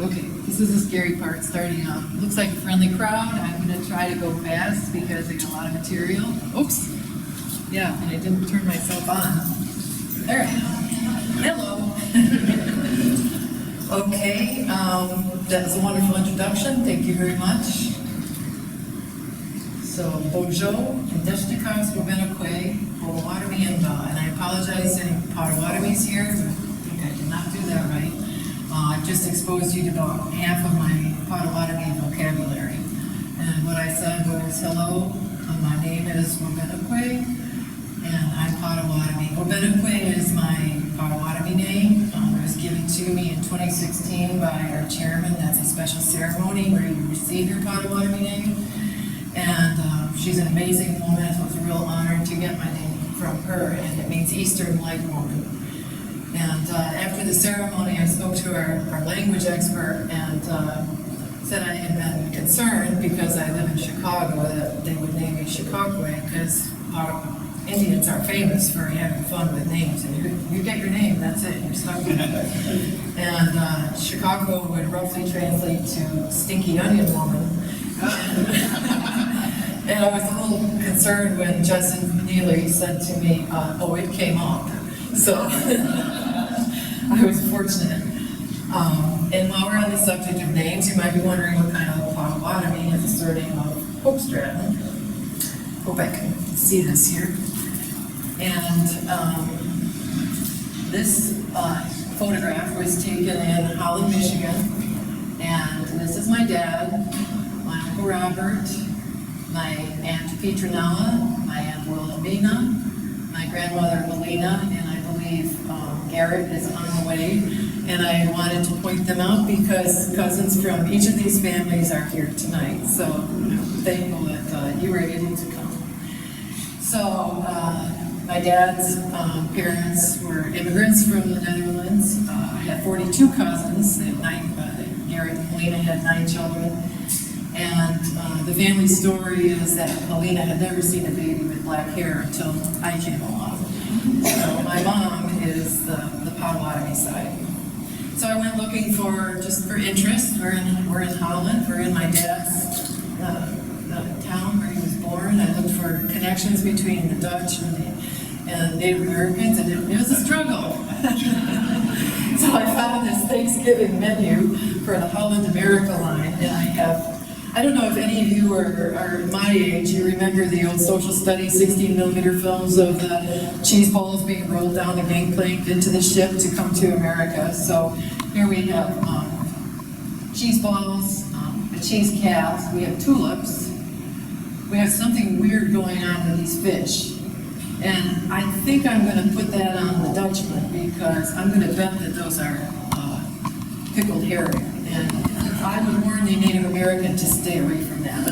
Okay, this is the scary part starting off. Looks like a friendly crowd. I'm going to try to go fast because I got a lot of material. Oops. Yeah, and I didn't turn myself on. There I am. Hello. Okay, that was a wonderful introduction. Thank you very much. So, Bojo, Indeshtikas, Wabenakwe, Potawatomi Inba. And I apologize to any Potawatomis here. I think I did not do that right. I just exposed you to about half of my Potawatomi vocabulary. And what I said was, hello, my name is Wabenakwe, and I'm Potawatomi. Wabenakwe is my Potawatomi name. It was given to me in 2016 by our chairman. That's a special ceremony where you receive your Potawatomi name. And she's an amazing woman. It was a real honor to get my name from her, and it means Eastern Light Woman. And after the ceremony, I spoke to our language expert and said I had been concerned because I live in Chicago that they would name me Chicagoan because Indians are famous for having fun with names. And you get your name, that's it, you're stuck with it. And Chicago would roughly translate to Stinky Onion Woman. And I was a little concerned when Justin Neely said to me, oh, it came up. So I was fortunate. And while we're on the subject of names, you might be wondering what kind of Potawatomi is the surname of Hoogstraten. Hope I can see this here. And this photograph was taken in Holland, Michigan. And this is my dad, my Uncle Robert, my Aunt Petronella, my Aunt Wilhelmina, my grandmother Melina, and I believe Garrett is on the way. And I wanted to point them out because cousins from each of these families are here tonight. So I'm thankful that you were able to come. So my dad's parents were immigrants from the Netherlands. I had 42 cousins. Garrett and Melina had 9 children. And the family story is that Melina had never seen a baby with black hair until I came along. So my mom is the Potawatomi side. So I went looking just for interest. We're in Holland. We're in my dad's town where he was born. I looked for connections between the Dutch and Native Americans, and it was a struggle. So I found this Thanksgiving menu for the Holland America line, and I don't know if any of you are my age, you remember the old social studies 16mm films of the cheese balls being rolled down the gangplank into the ship to come to America. So here we have cheese balls, a cheese calf, we have tulips, we have something weird going on with these fish. And I think I'm going to put that on the Dutchman because I'm going to bet that those are pickled herring. And I would warn the Native American to stay away from that.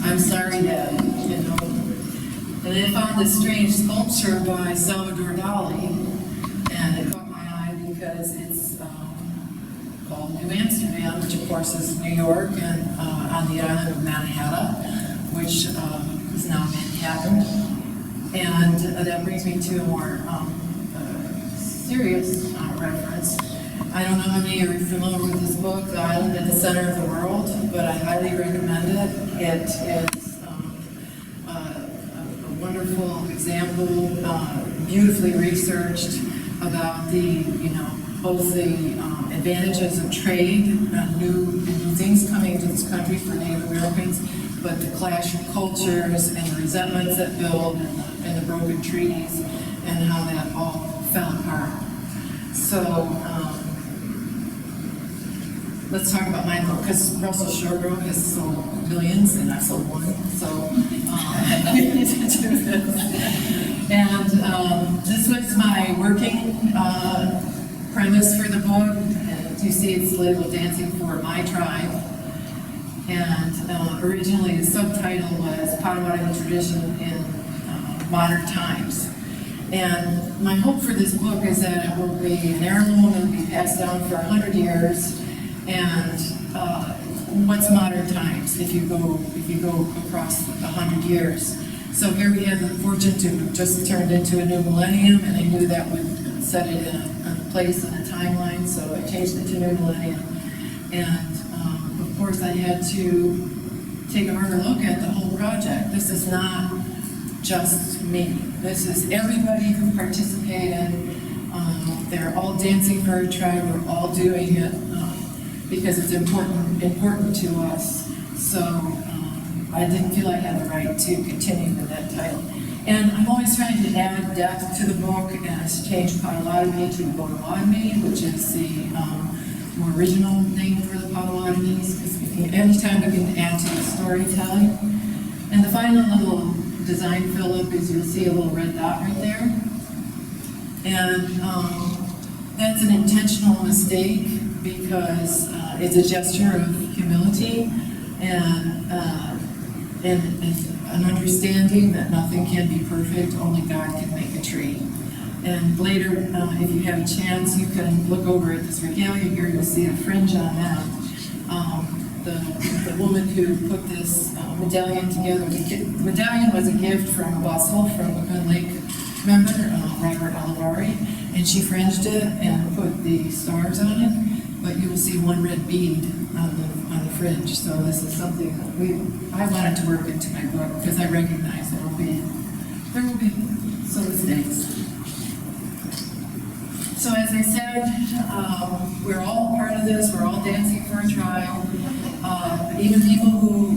I'm sorry, Dad, you know. And then I found this strange sculpture by Salvador Dali, and it caught my eye because it's called New Amsterdam, which of course is New York, and on the island of Manhattan, which is now Manhattan. And that brings me to a more serious reference. I don't know how many are familiar with this book, The Island at the Center of the World, but I highly recommend it. It is a wonderful example, beautifully researched about both the advantages of trade, new things coming to this country for Native Americans, but the clash of cultures and the resentments that build and the broken treaties and how that all fell apart. So, let's talk about my book, because Russell Shortgrove has sold millions and I sold one, so we need to do this. And this was my working premise for the book. And you see it's labeled Dancing for My Tribe. And originally the subtitle was Potawatomi Tradition in Modern Times. And my hope for this book is that it will be an heirloom, it will be passed down for 100 years. And what's modern times if you go across 100 years? So here we have the fortune to just turned into a new millennium, and I knew that would set it in a place and a timeline, so I changed it to New Millennium. And of course I had to take a harder look at the whole project. This is not just me. This is everybody who participated. They're all dancing for our tribe. We're all doing it because it's important to us. So I didn't feel I had the right to continue with that title. And I'm always trying to add depth to the book, and it's changed Potawatomi to Potawatomi, which is the more original name for the Potawatomis, because anytime we can add to the storytelling. And the final little design fill-up is you'll see a little red dot right there. And that's an intentional mistake because it's a gesture of humility and an understanding that nothing can be perfect, only God can make a tree. And later, if you have a chance, you can look over at this regalia here, you'll see a fringe on that. The woman who put this medallion together, the medallion was a gift from a bustle from a Gun Lake member, Robert Alvari, and she fringed it and put the stars on it, but you will see one red bead on the fringe. So this is something that I wanted to work into my book because I recognize there will be so mistakes. So as I said, we're all part of this. We're all dancing for a tribe. Even people who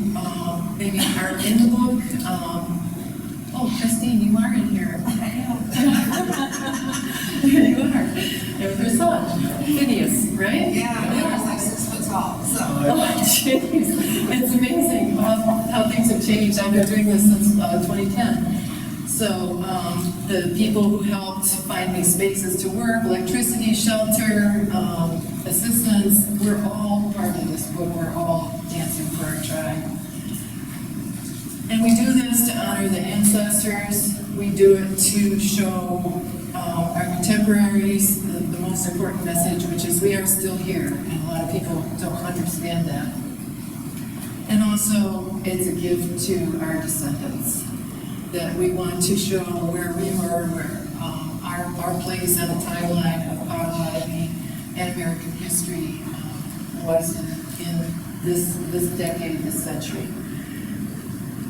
maybe aren't in the book. Oh, Christine, you are in here. Here you are. There's her son, Phineas, right? Yeah, he was like 6 foot tall. So. Oh, jeez. It's amazing how things have changed. I've been doing this since 2010. So the people who helped find me spaces to work, electricity, shelter, assistance, we're all part of this book. We're all dancing for our tribe. And we do this to honor the ancestors. We do it to show our contemporaries the most important message, which is we are still here, and a lot of people don't understand that. And also, it's a gift to our descendants, that we want to show where we were, where our place on the timeline of Potawatomi and American history was in this decade, this century.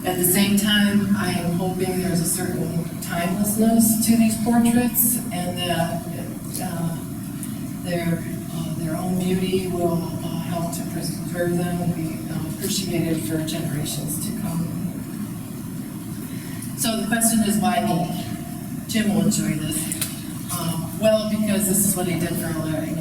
At the same time, I am hoping there's a certain timelessness to these portraits, and that their own beauty will help to preserve them and be appreciated for generations to come. So the question is, why me? Jim will enjoy this. Well, because this is what he did for a living,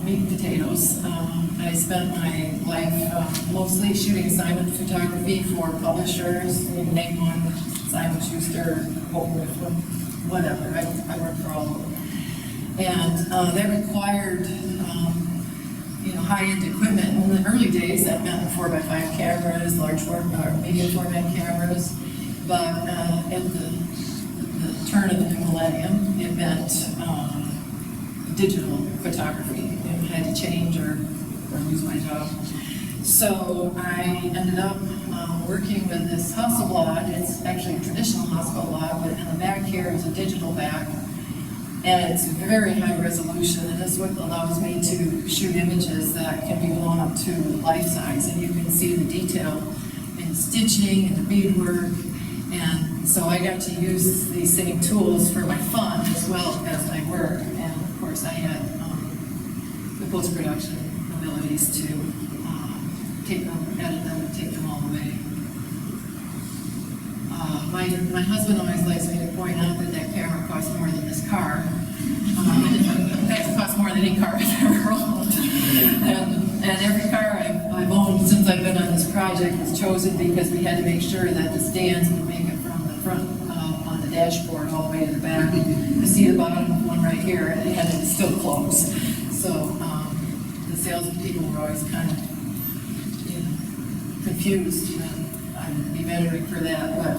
meat and potatoes. I spent my life mostly shooting assignment photography for publishers. You can name one, Simon Schuster, whatever. I worked for all of them. And that required high-end equipment. In the early days, that meant 4x5 cameras, large medium format cameras. But at the turn of the new millennium, it meant digital photography. I had to change or lose my job. So I ended up working with this Hasselblad. It's actually a traditional Hasselblad, but in the back here is a digital back. And it's very high resolution, and this is what allows me to shoot images that can be blown up to life size, and you can see the detail in stitching and the beadwork. And so I got to use these same tools for my fun as well as my work. And of course I had the post-production abilities to take them, edit them, and take them all the way. My husband always likes me to point out that camera costs more than this car. In fact, it costs more than any car I've ever owned. And every car I've owned since I've been on this project was chosen because we had to make sure that the stands would make it from the front on the dashboard all the way to the back. You see the bottom one right here, and it's still closed. So the salespeople were always kind of confused. I would be better for that, but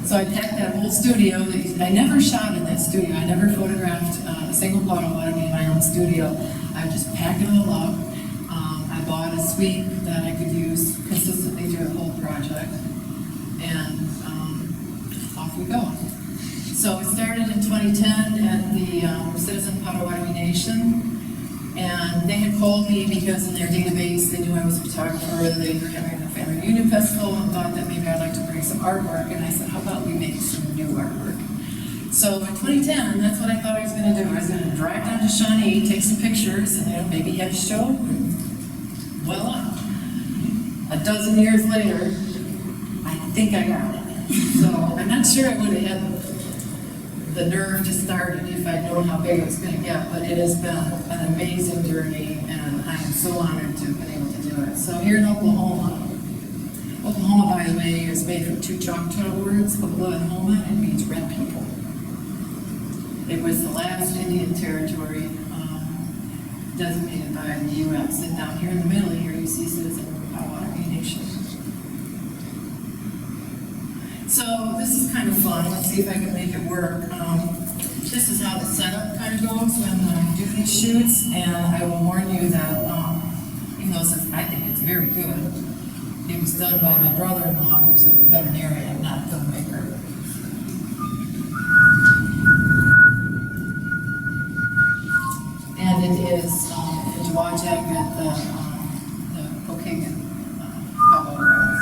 so I packed that whole studio. I never shot in that studio. I never photographed a single Potawatomi in my own studio. I would just pack it all up. I bought a suite that I could use consistently through the whole project, and off we go. So it started in 2010 at the Citizen Potawatomi Nation, And they had called me because in their database, they knew I was a photographer, they were having a family reunion festival and thought that maybe I'd like to bring some artwork, and I said, how about we make some new artwork? So in 2010, that's what I thought I was gonna do. I was gonna drive down to Shawnee, take some pictures, and maybe have a show, and voila. A dozen years later, I think I got it. So I'm not sure I would have had the nerve to start it if I'd known how big it was going to get, but it has been an amazing journey, and I am so honored to have been able to do it. So here in Oklahoma, by the way, is made from two Choctaw words, Okla and Homa, and means red people. It was the last Indian territory designated by the U.S. And down here in the middle here, you see Citizen Potawatomi Nation. So this is kind of fun. Let's see if I can make it work. This is how the setup kind of goes when I do these shoots, and I will warn you that even though I think it's very good, it was done by my brother-in-law, who's a veterinarian, not a filmmaker. And it is in Wajak at the Pokagon Powwow Grounds.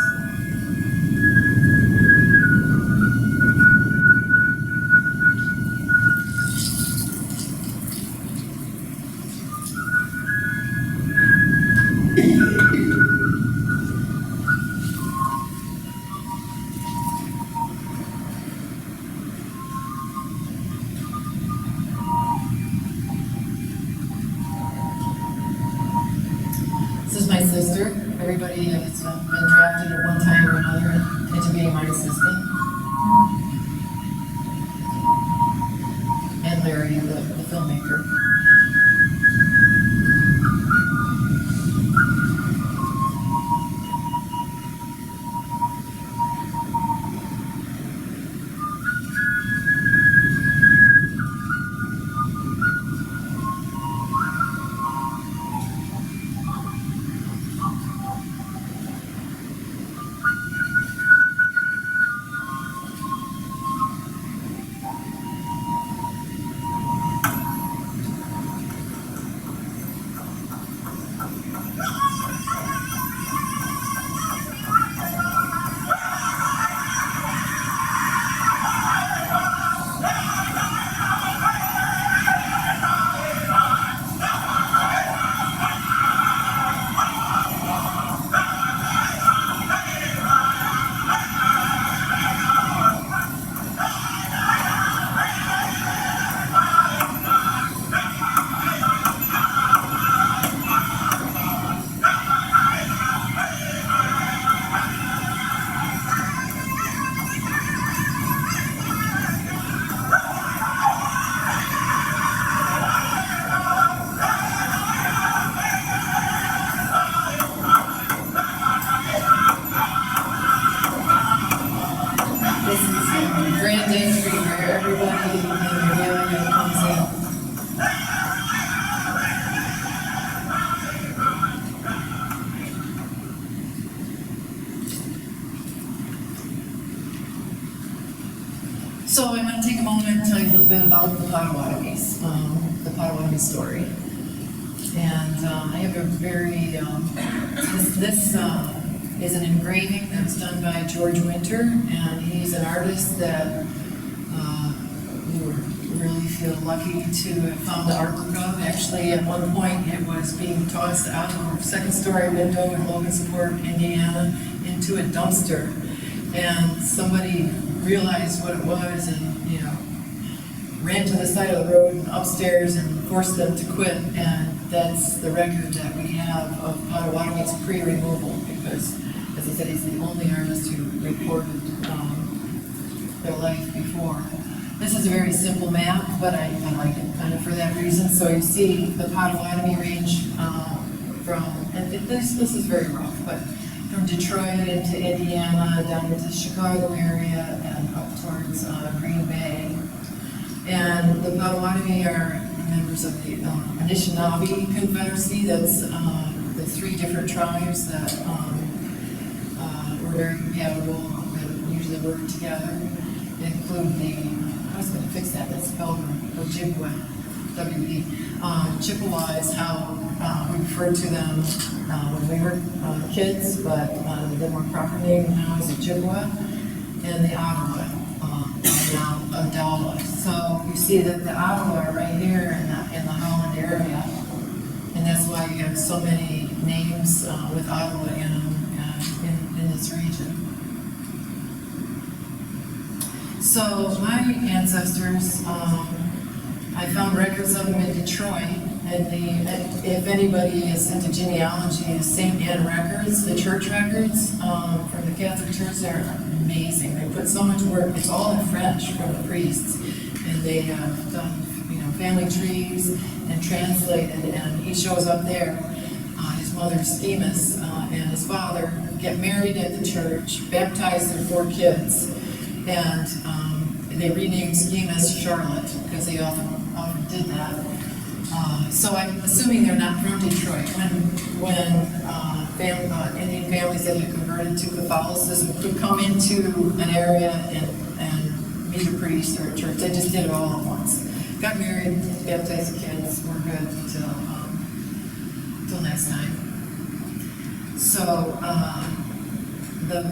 This is my sister. Everybody has been drafted at one time or another into being my assistant. And Larry, the filmmaker. Grand entry where everybody in Regalia comes in. So I'm going to take a moment and tell you a little bit about the Potawatomis, the Potawatomi story. And I have a very, this is an engraving that was done by George Winter, and he's an artist that we really feel lucky to have found the artwork of. Actually, at one point, it was being tossed out of a second-story window in Logansport, Indiana, into a dumpster, and somebody realized what it was and, ran to the side of the road and upstairs and forced them to quit, and that's the record that we have of Potawatomi's pre-removal, because, as I said, he's the only artist who recorded their life before. This is a very simple map, but I like it kind of for that reason. So you see the Potawatomi range and this is very rough, but from Detroit into Indiana, down into the Chicago area, and up towards Green Bay. And the Potawatomi are members of the Anishinaabe Confederacy. That's the three different tribes that were very compatible, that usually work together. They include I was going to fix that, that's spelled Ojibwe, WP. Chippewa is how we referred to them when we were kids, but the more proper name now is the Chippewa, and the Ottawa, now Adala. So you see that the Ottawa are right here in the Holland area, and that's why you have so many names with Ottawa in them in this region. So my ancestors, I found records of them in Detroit, and if anybody is into genealogy, the St. Anne records, the church records from the Catholic Church, they're amazing. They put so much work. It's all in French from the priests, and they have done family trees and translated. And he shows up there. His mother Schemas and his father get married at the church, baptize their 4 kids, and they renamed Schemas Charlotte because they often did that. So I'm assuming they're not from Detroit. When Indian families that had converted to Catholicism could come into an area and meet a priest or a church, they just did it all at once. Got married, baptized the kids, we're good till next time. So the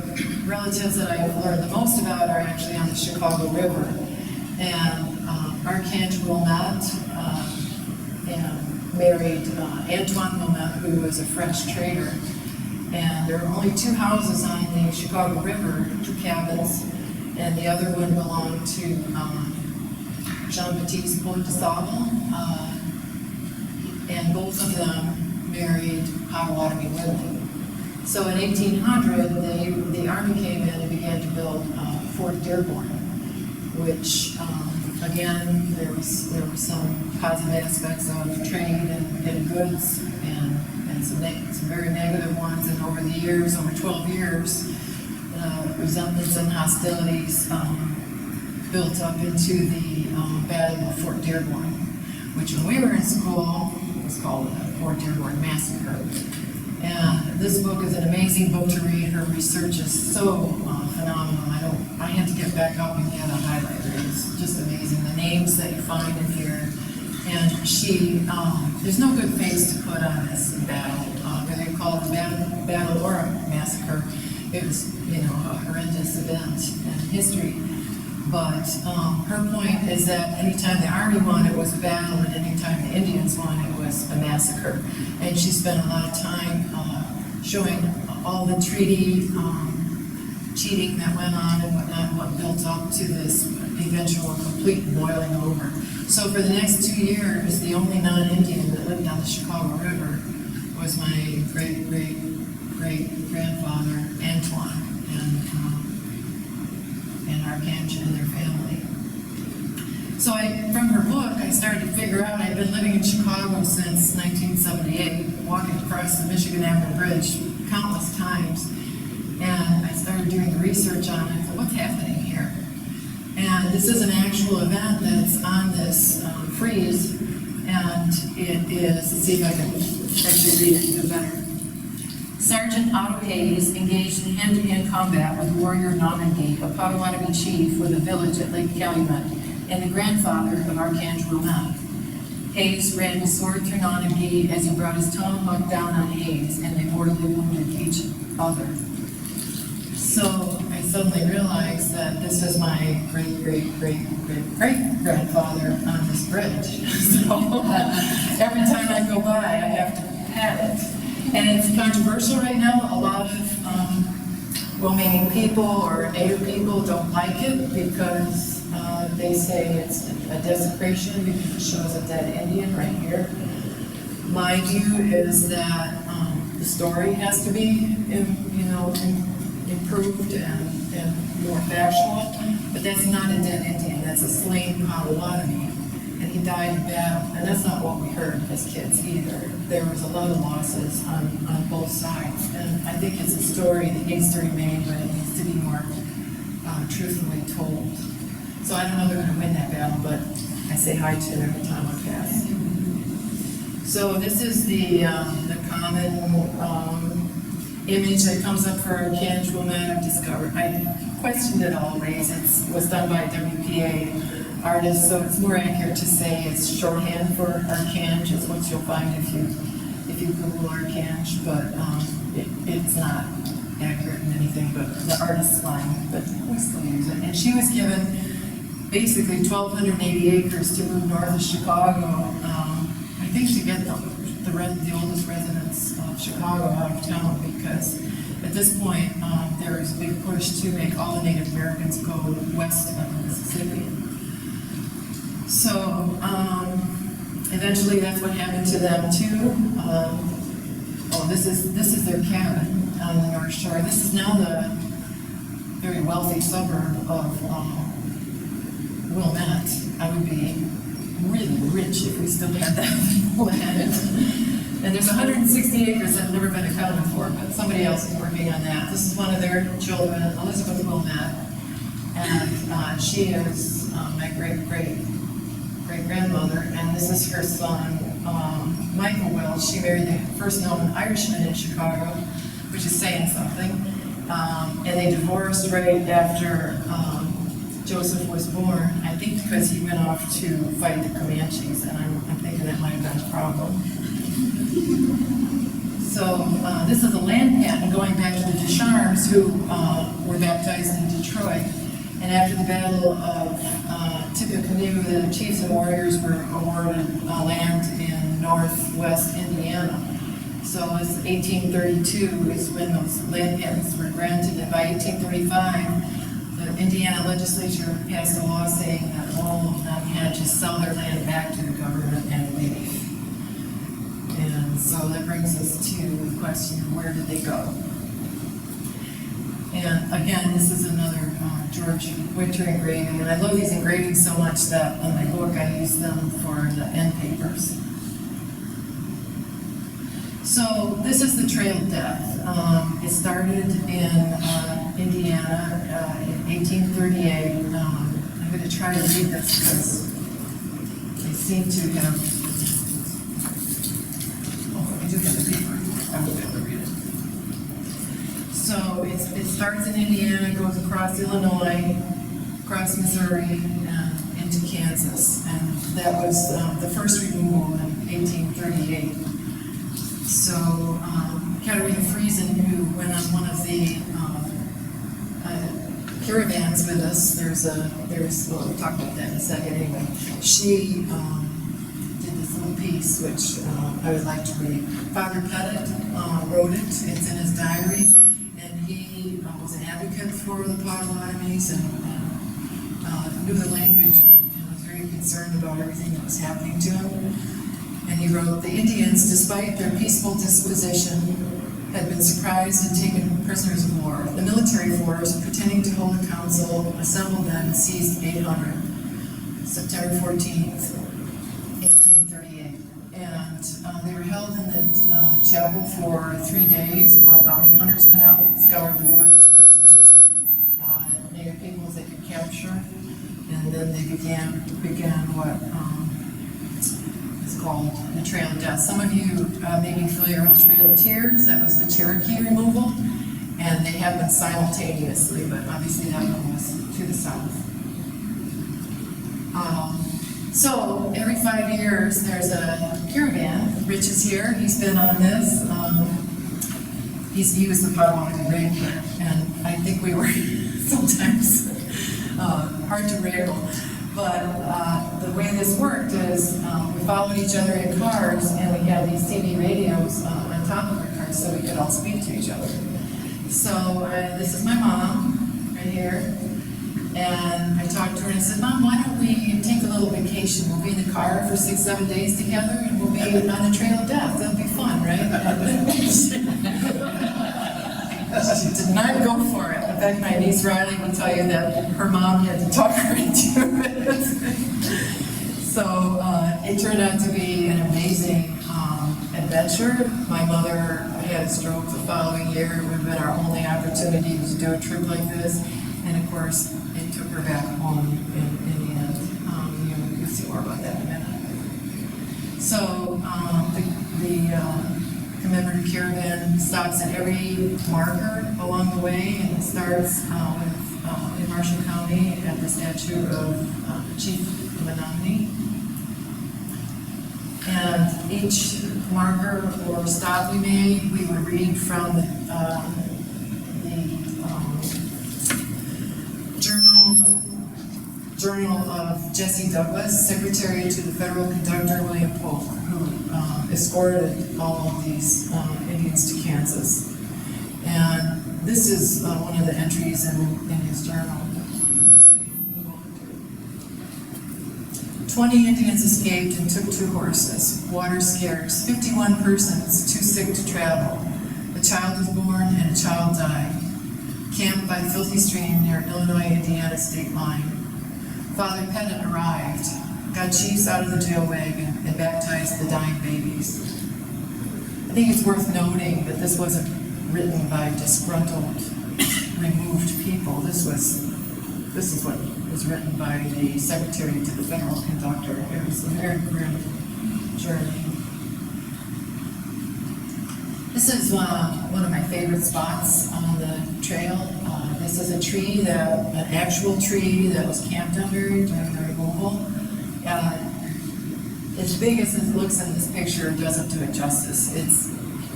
relatives that I've learned the most about are actually on the Chicago River. And Archangel Wilmette married Antoine Wilmette, who was a French trader. And there are only 2 houses on the Chicago River, 2 cabins, and the other one belonged to Jean-Baptiste Potawatomi, and both of them married Potawatomi women. So in 1800, the Army came in and began to build Fort Dearborn, which again, there were some positive aspects of trade and goods, and some very negative ones. And over the years, over 12 years, resentments and hostilities built up into the Battle of Fort Dearborn, which when we were in school was called the Fort Dearborn Massacre. And this book is an amazing book to read. Her research is so phenomenal. I had to get back up and get a highlighter. It's just amazing, the names that you find in here. And there's no good face to put on this battle. Whether you call it a battle or a massacre, it was, a horrendous event in history. But her point is that anytime the Army won, it was a battle, and anytime the Indians won, it was a massacre. And she spent a lot of time showing all the treaty cheating that went on and whatnot, what built up to this eventual complete boiling over. So for the next 2 years, the only non-Indian that lived on the Chicago River was my great-great-great-grandfather, Antoine, and Archangel and their family. So from her book, I started to figure out I'd been living in Chicago since 1978, walking across the Michigan Avenue Bridge countless times, and I started doing the research on it. What's happening here? And this is an actual event that's on this frieze, and it is, let's see if I can actually read it a bit better. Sergeant Otto Hayes engaged in hand-to-hand combat with warrior Normandy, a Potawatomi chief with a village at Lake Calumet, and the grandfather of Archangel Wilmette. Hayes ran his sword through Normandy as he brought his tomahawk down on Hayes, and they mortally wounded each other. So I suddenly realized that this is my great-great-great-great-grandfather on this bridge. So every time I go by, I have to pat it. And it's controversial right now. A lot of well-meaning people or Native people don't like it because they say it's a desecration because it shows a dead Indian right here. My view is that the story has to be, improved and more factual, but that's not a dead Indian. That's a slain Potawatomi, and he died in battle. And that's not what we heard as kids either. There was a lot of losses on both sides, and I think it's a story that needs to remain, but it needs to be more truthfully told. So I don't know if they're going to win that battle, but I say hi to them every time I pass. So this is the common image that comes up for Archangel Wilmette. I've discovered. I questioned it always. It was done by WPA artist, so it's more accurate to say it's shorthand for Archange, is what you'll find if you Google Archange, but it's not accurate in anything but the artist's line, but we still use it. And she was given basically 1,280 acres to move north of Chicago, I think to get the oldest residents of Chicago out of town, because at this point there was a big push to make all the Native Americans go west of Mississippi. So eventually that's what happened to them too. This is their cabin on the North Shore. This is now the very wealthy suburb of Wilmette. I would be really rich if we still had that land. And there's 160 acres that have never been accounted for, but somebody else is working on that. This is one of their children, Elizabeth Wilmette, and she is my great-grandmother, and this is her son, Michael Wells. She married the first known Irishman in Chicago, which is saying something. And they divorced right after Joseph was born, I think because he went off to fight the Comanches, and I'm thinking that might have been a problem. So this is a land patent going back to the Ducharmes, who were baptized in Detroit. And after the Battle of Tippecanoe, the chiefs and warriors were awarded land in northwest Indiana. So it's 1832 is when those land patents were granted, and by 1835, the Indiana legislature passed a law saying that all of them had to sell their land back to the government and leave. And so that brings us to the question of where did they go? And again, this is another George Winter engraving, and I love these engravings so much that in my book I use them for the end papers. So this is the Trail of Death. It started in Indiana in 1838. I'm going to try to read this because they seem to have. Oh, I do have the paper. I will be able to read it. So it starts in Indiana, goes across Illinois, across Missouri, and into Kansas. And that was the first removal in 1838. So Katerina Friesen, who went on one of the caravans with us, we'll talk about that in a second anyway. She did this little piece, which I would like to read. Father Pettit wrote it, it's in his diary, and he was an advocate for the Potawatomis and knew the language and was very concerned about everything that was happening to him. And he wrote, the Indians, despite their peaceful disposition, had been surprised and taken prisoners of war. The military force, pretending to hold a council, assembled them and seized 800, September 14th, 1838. And they were held in the chapel for 3 days while bounty hunters went out and scoured the woods for as many Native people as they could capture. And then they began what called the Trail of Death. Some of you may be familiar with the Trail of Tears. That was the Cherokee removal, and they happened simultaneously, but obviously that one was to the south. So every 5 years there's a caravan. Rich is here. He's been on this. He was the Potawatomi Ranger, and I think we were sometimes hard to wrangle. But the way this worked is we followed each other in cars, and we had these CB radios on top of our cars so we could all speak to each other. So this is my mom right here, and I talked to her and I said, Mom, why don't we take a little vacation? We'll be in the car for 6-7 days together, and we'll be on the Trail of Death. That'll be fun, right? She did not go for it. In fact, my niece Riley will tell you that her mom had to talk her into it. So it turned out to be an amazing adventure. My mother had a stroke the following year. It would have been our only opportunity to do a trip like this. And of course, it took her back home in the end. You'll see more about that in a minute. So the commemorative caravan stops at every marker along the way, and it starts in Marshall County at the statue of Chief Menominee. And each marker or stop we made, we would read from the Journal of Jesse Douglas, Secretary to the Federal Conductor William Polk, who escorted all of these Indians to Kansas. And this is one of the entries in his journal. 20 Indians escaped and took 2 horses. Water scarce. 51 persons too sick to travel. A child was born and a child died. Camped by filthy stream near Illinois-Indiana state line. Father Pettit arrived, got chiefs out of the jail wagon, and baptized the dying babies. I think it's worth noting that this wasn't written by disgruntled, removed people. This is what was written by the Secretary to the Federal Conductor. It was a very grim journey. This is one of my favorite spots on the trail. This is a tree an actual tree that was camped under during the removal. As big as it looks in this picture doesn't do it justice. It's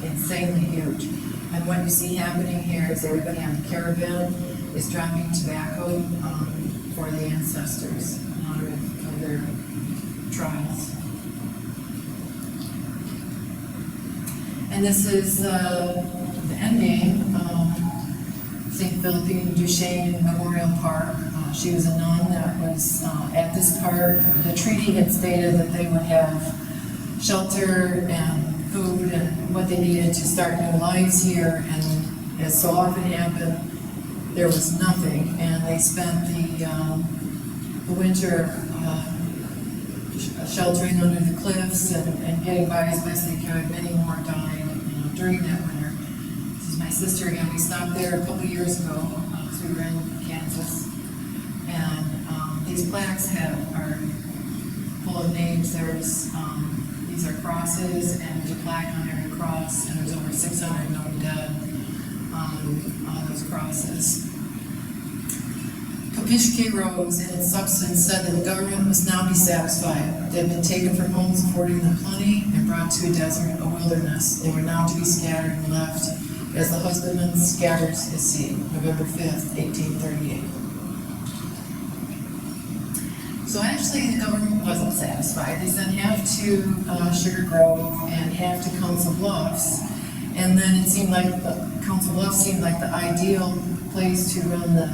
insanely huge. And what you see happening here is everybody on the caravan is dropping tobacco for the ancestors in honor of their trials. And this is the ending. St. Philippine Duchesne Memorial Park. She was a nun that was at this park. The treaty had stated that they would have shelter and food and what they needed to start new lives here, and as so often happened, there was nothing, and they spent the winter sheltering under the cliffs and getting by as best they could. Many more died during that winter. This is my sister again. We stopped there a couple years ago, so we were in Kansas, and these plaques are full of names. These are crosses, and there's a plaque on every cross, and there's over 600 known dead on those crosses. Kopishke rose and in substance said that the government must now be satisfied. They had been taken from homes affording them plenty and brought to a desert, a wilderness. They were now to be scattered and left as the husbandman scatters his seed. November 5th, 1838. So actually the government wasn't satisfied. They sent half to Sugar Grove and half to Council Bluffs. And then it seemed like Council Bluffs seemed like the ideal place to run the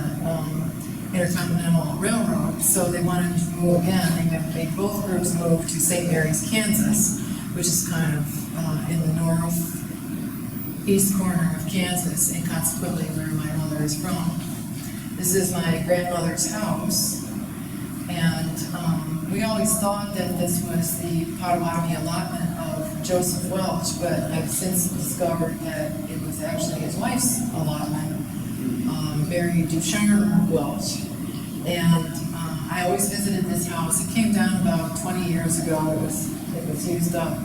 Intercontinental Railroad. So they wanted to move again. They made both groups move to St. Mary's, Kansas, which is kind of in the northeast corner of Kansas, and consequently where my mother is from. This is my grandmother's house. And we always thought that this was the Potawatomi allotment of Joseph Welch, but I've since discovered that it was actually his wife's allotment, Mary Ducharme Welch. And I always visited this house. It came down about 20 years ago. It was used up.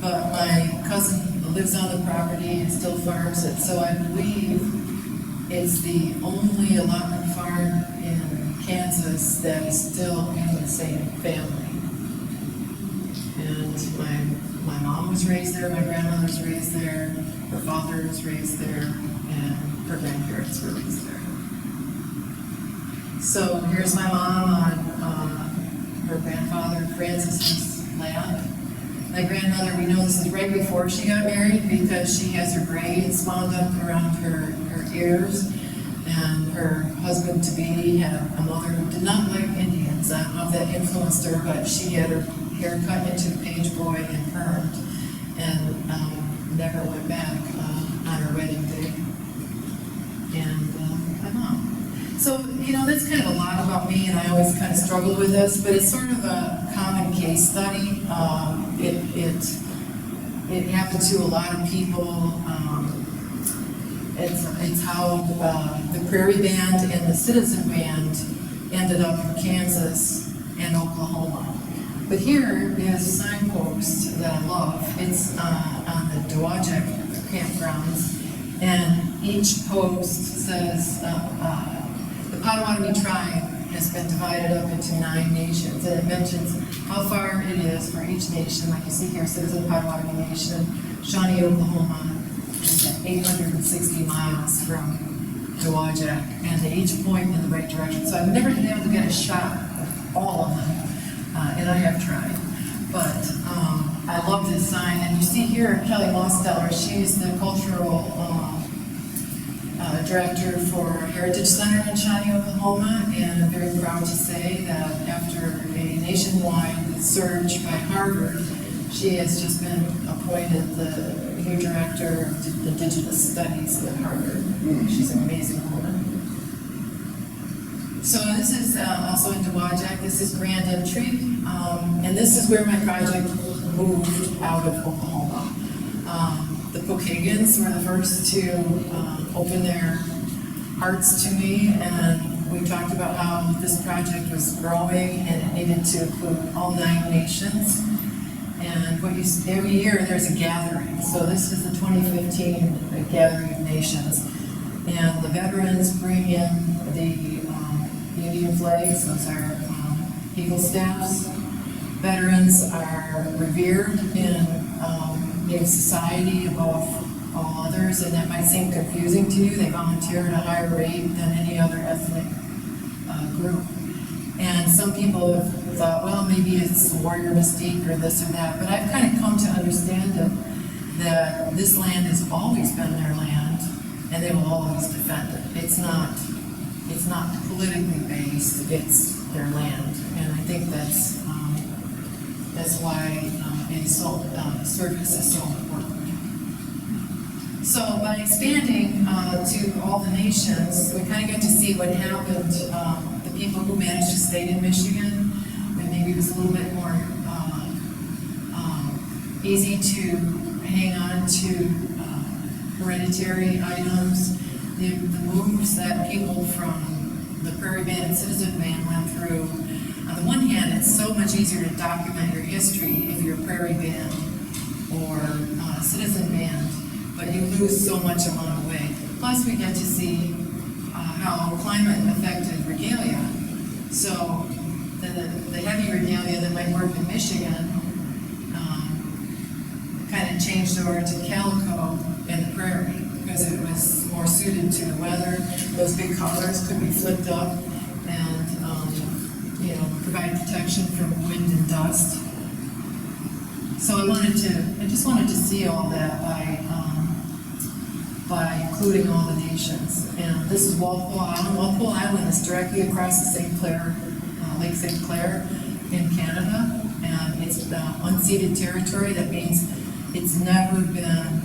But my cousin lives on the property and still farms it, so I believe it's the only allotment farm in Kansas that is still in the same family. And my mom was raised there, my grandmother was raised there, her father was raised there, and her grandparents were raised there. So here's my mom on her grandfather Francis's lap. My grandmother, we know this is right before she got married because she has her braids wound up around her ears. And her husband-to-be had a mother who did not like Indians. I don't know if that influenced her, but she had her hair cut into a page boy and permed, and never went back on her wedding day. And my mom. So, that's kind of a lot about me, and I always kind of struggle with this, but it's sort of a common case study. It happened to a lot of people. It's how the Prairie Band and the Citizen Band ended up in Kansas and Oklahoma. But here is a signpost that I love. It's on the Dowagiac campgrounds, and each post says, the Potawatomi Tribe has been divided up into 9 nations, and it mentions how far it is for each nation. Like you see here, Citizen Potawatomi Nation, Shawnee, Oklahoma, is 860 miles from Dowagiac, and they each point in the right direction. So I've never been able to get a shot of all of them, and I have tried. But I love this sign, and you see here Kelly Mosteller. She's the cultural director for Heritage Center in Shawnee, Oklahoma, and I'm very proud to say that after a nationwide search by Harvard, she has just been appointed the new director of Indigenous Studies at Harvard. She's an amazing woman. So this is also in Dowagiac. This is Grand Entry, and this is where my project moved out of Oklahoma. The Pokagans were the first to open their hearts to me, and we talked about how this project was growing and it needed to include all 9 nations. And every year there's a gathering. So this is the 2015 Gathering of Nations. And the veterans bring in the Indian flags, those are eagle staffs. Veterans are revered in Native society above all others, and that might seem confusing to you. They volunteer at a higher rate than any other ethnic group. And some people have thought, well, maybe it's warrior mystique or this or that, but I've kind of come to understand that this land has always been their land, and they will always defend it. It's not politically based, it's their land. And I think that's why service is so important. So by expanding to all the nations, we kind of get to see what happened. The people who managed to stay in Michigan, and maybe it was a little bit more easy to hang on to hereditary items. The moves that people from the Prairie Band and Citizen Band went through. On the one hand, it's so much easier to document your history if you're a Prairie Band or Citizen Band, but you lose so much along the way. Plus, we get to see how climate affected regalia. So the heavy regalia that might work in Michigan kind of changed over to calico in the prairie because it was more suited to the weather. Those big collars could be flipped up and provide protection from wind and dust. So I just wanted to see all that by including all the nations. And this is Walpole Island. Walpole Island is directly across the Lake St. Clair in Canada, and it's unceded territory. That means it's never been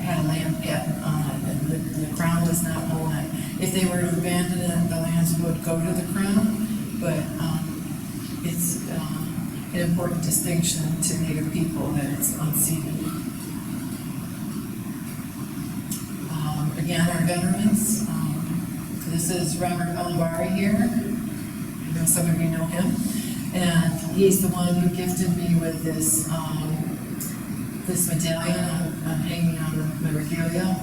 had a land patent on it, and the Crown does not own it. If they were to abandon it, the lands would go to the Crown, but it's an important distinction to Native people that it's unceded. Again, our veterans. This is Robert Olivari here. I know some of you know him. And he's the one who gifted me with this this medallion I'm hanging on my regalia.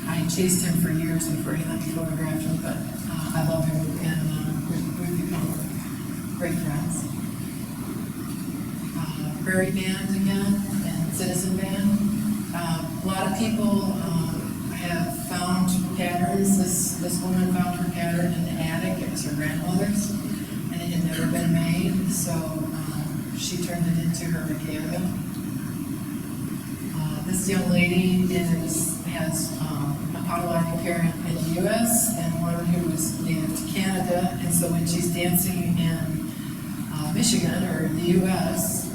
I chased him for years before he let me photograph him, but I love him, and we've become great friends. Prairie Band again, and Citizen Band. A lot of people have found patterns. This woman found her pattern in the attic. It was her grandmother's, and it had never been made, so she turned it into her regalia. This young lady has a Potawatomi parent in the U.S. and one who is native to Canada, and so when she's dancing in Michigan or the U.S.,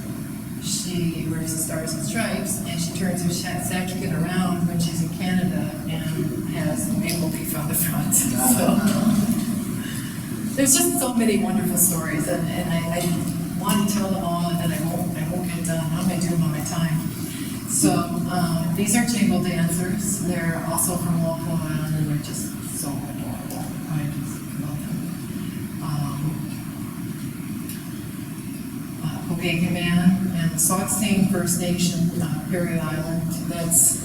she wears the Stars and Stripes, and she turns her sackett around when she's in Canada and has maple leaf on the front. So there's just so many wonderful stories, and I want to tell them all, and then I won't get done. How am I doing on my time? So these are Jingle dancers. They're also from Walpole Island, and they're just so adorable. I just love them. Pokagon Man and the Sauk-Ste First Nation, Perry Island. That's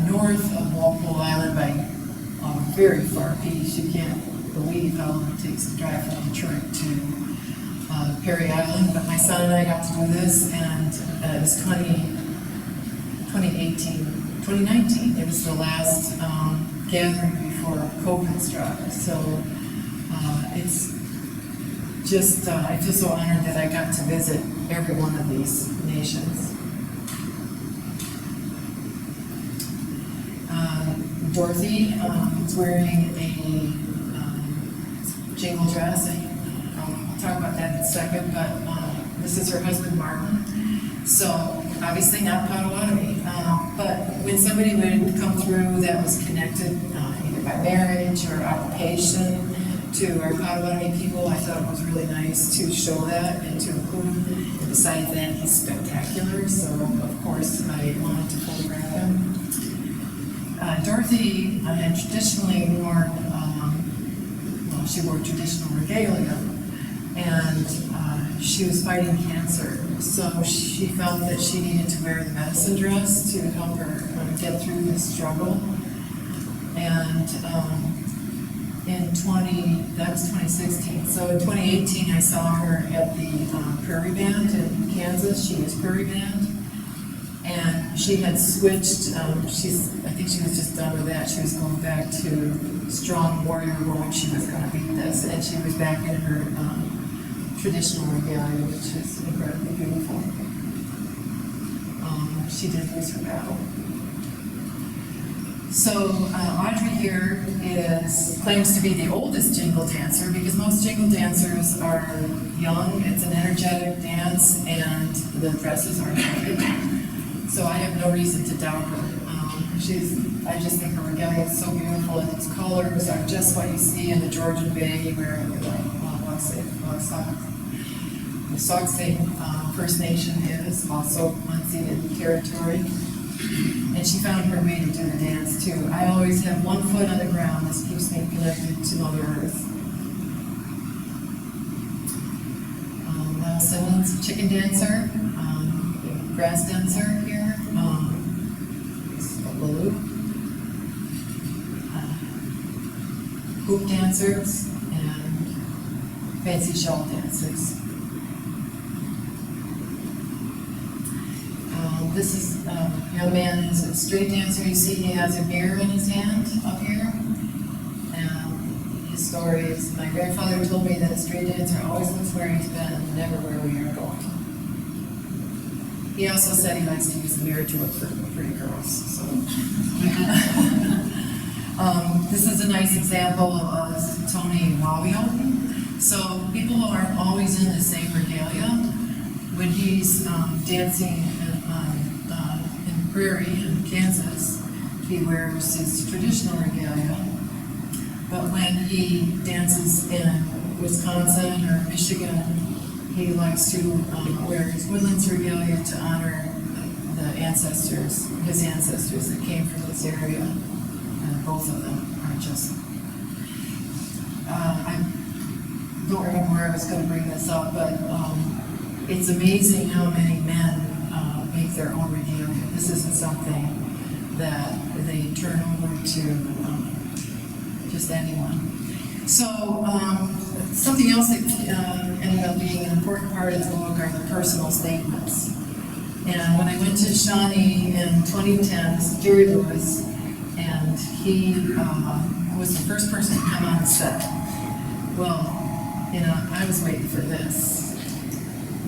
north of Walpole Island by very far piece. You can't believe how long it takes to drive from Detroit to Perry Island. But my son and I got to do this, and it was 2019. It was the last gathering before COVID struck. So it's just, I feel so honored that I got to visit every one of these nations. Dorothy is wearing a jingle dress. I'll talk about that in a second, but this is her husband, Martin. So, obviously not Potawatomi, but when somebody would come through that was connected either by marriage or occupation to our Potawatomi people, I thought it was really nice to show that and to include. And besides that, he's spectacular, so of course I wanted to photograph him. Dorothy had traditionally worn, she wore traditional regalia, and she was fighting cancer. So she felt that she needed to wear the medicine dress to help her get through this struggle. And that was 2016. So in 2018, I saw her at the Prairie Band in Kansas. She was Prairie Band. And she had switched, I think she was just done with that. She was going back to strong warrior role. She was going to beat this. And she was back in her traditional regalia, which is incredibly beautiful. She did lose her battle. So Audrey here claims to be the oldest jingle dancer, because most jingle dancers are young. It's an energetic dance, and the dresses are naked. So I have no reason to doubt her. I just think her regalia is so beautiful, and its colors are just what you see in the Georgian Bay, where the Sauk First Nation is, also unceded territory. And she found her way to do the dance too. I always have one foot on the ground. This keeps me connected to Mother Earth. Now Simmons, chicken dancer, grass dancer here. Baloo. Hoop dancers and fancy shawl dancers. This is a young man who's a straight dancer. You see he has a mirror in his hand up here. And his story is, my grandfather told me that a straight dancer always looks where he's been and never where we are going. He also said he likes to use the mirror to look for pretty girls. So. This is a nice example of Tony Wawio. So people aren't always in the same regalia. When he's dancing in Prairie in Kansas, he wears his traditional regalia. But when he dances in Wisconsin or Michigan, he likes to wear his woodlands regalia to honor his ancestors that came from this area. And both of them are just, I don't remember where I was going to bring this up, but it's amazing how many men make their own regalia. This isn't something that they turn over to just anyone. So something else that ended up being an important part of the book are the personal statements. And when I went to Shawnee in 2010, this is Jerry Lewis, and he was the first person to come on the set. Well, I was waiting for this.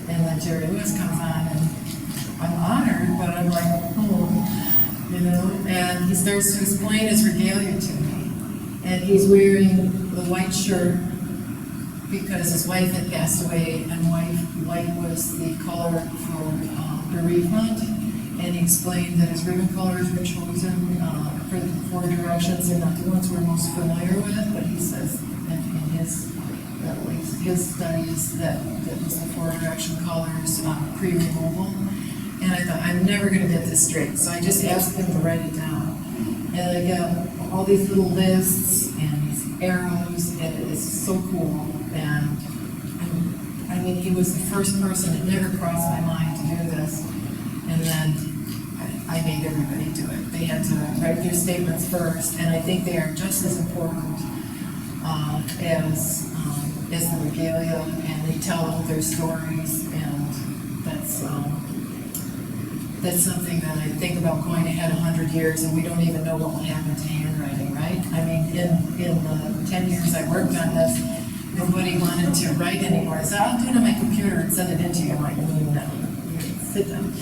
And then Jerry Lewis comes on, and I'm honored, but I'm like, and he starts to explain his regalia to me. And he's wearing the white shirt because his wife had passed away, and white was the color for bereavement. And he explained that his ribbon colors were chosen for the 4 directions. They're not the ones we're most familiar with, but he says in his studies that was the 4 direction colors pre-removal. And I thought, I'm never going to get this straight. So I just asked him to write it down. And I got all these little lists and these arrows, and it is so cool. And I mean, he was the first person. It never crossed my mind to do this. And then I made everybody do it. They had to write their statements first, and I think they are just as important as the regalia, and they tell their stories, and that's something that I think about going ahead 100 years, and we don't even know what will happen to handwriting, right? I mean, in the 10 years I worked on this, nobody wanted to write anymore. I said, I'll do it on my computer and send it into you. I'm like, no, sit down.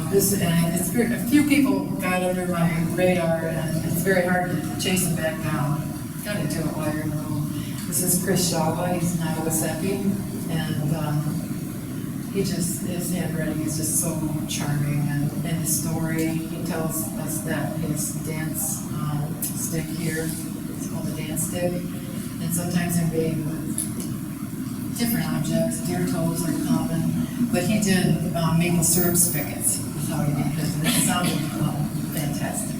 A few people got under my radar, and it's very hard to chase them back down. Got to do it while you're in the room. This is Chris Shawa. He's an Iwasaki, and his handwriting is just so charming, and his story, he tells us that his dance stick here, it's called a dance stick, and sometimes they're made with different objects. Deer toes are common, but he did maple syrup spigots, is how he made his, and it sounded fantastic.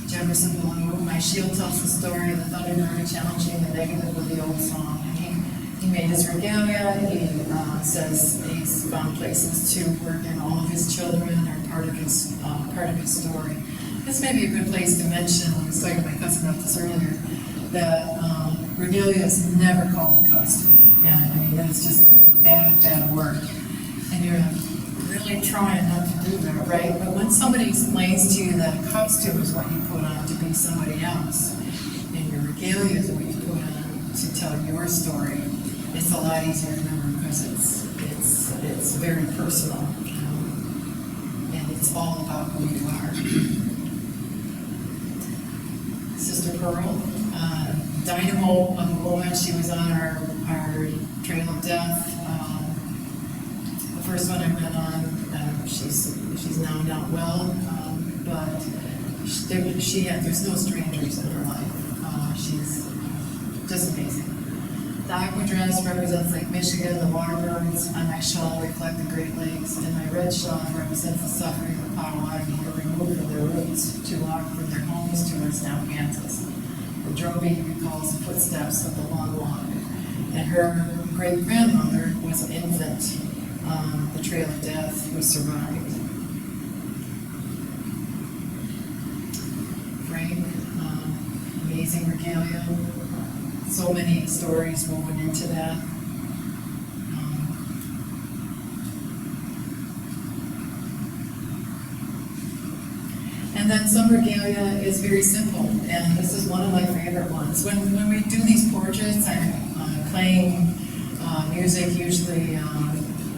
Jefferson Blue, my shield tells the story of the Thunderbird challenging the negative with the old song. He made his regalia. He says he's found places to work, and all of his children are part of his story. This may be a good place to mention, I was talking to my cousin about this earlier, that regalia is never called a costume. And I mean, it's just bad work. And you're really trying not to do that, right? But when somebody explains to you that a costume is what you put on to be somebody else, and your regalia is what you put on to tell your story, it's a lot easier to remember because it's very personal, and it's all about who you are. Sister Pearl, dynamo of a woman. She was on our trail of death. The first one I went on, she's now not well, but there's no strangers in her life. She's just amazing. The aqua dress represents Lake Michigan. The waterbirds on my shawl reflect the Great Lakes, and my red shawl represents the suffering of the Potawatomi who were removed from their roots to walk from their homes towards now Kansas. The drum beat recalls the footsteps of the long walk, and her great-grandmother was an infant on the trail of death who survived. Frank, amazing regalia. So many stories woven into that. And then some regalia is very simple, and this is one of my favorite ones. When we do these portraits, I'm playing music, usually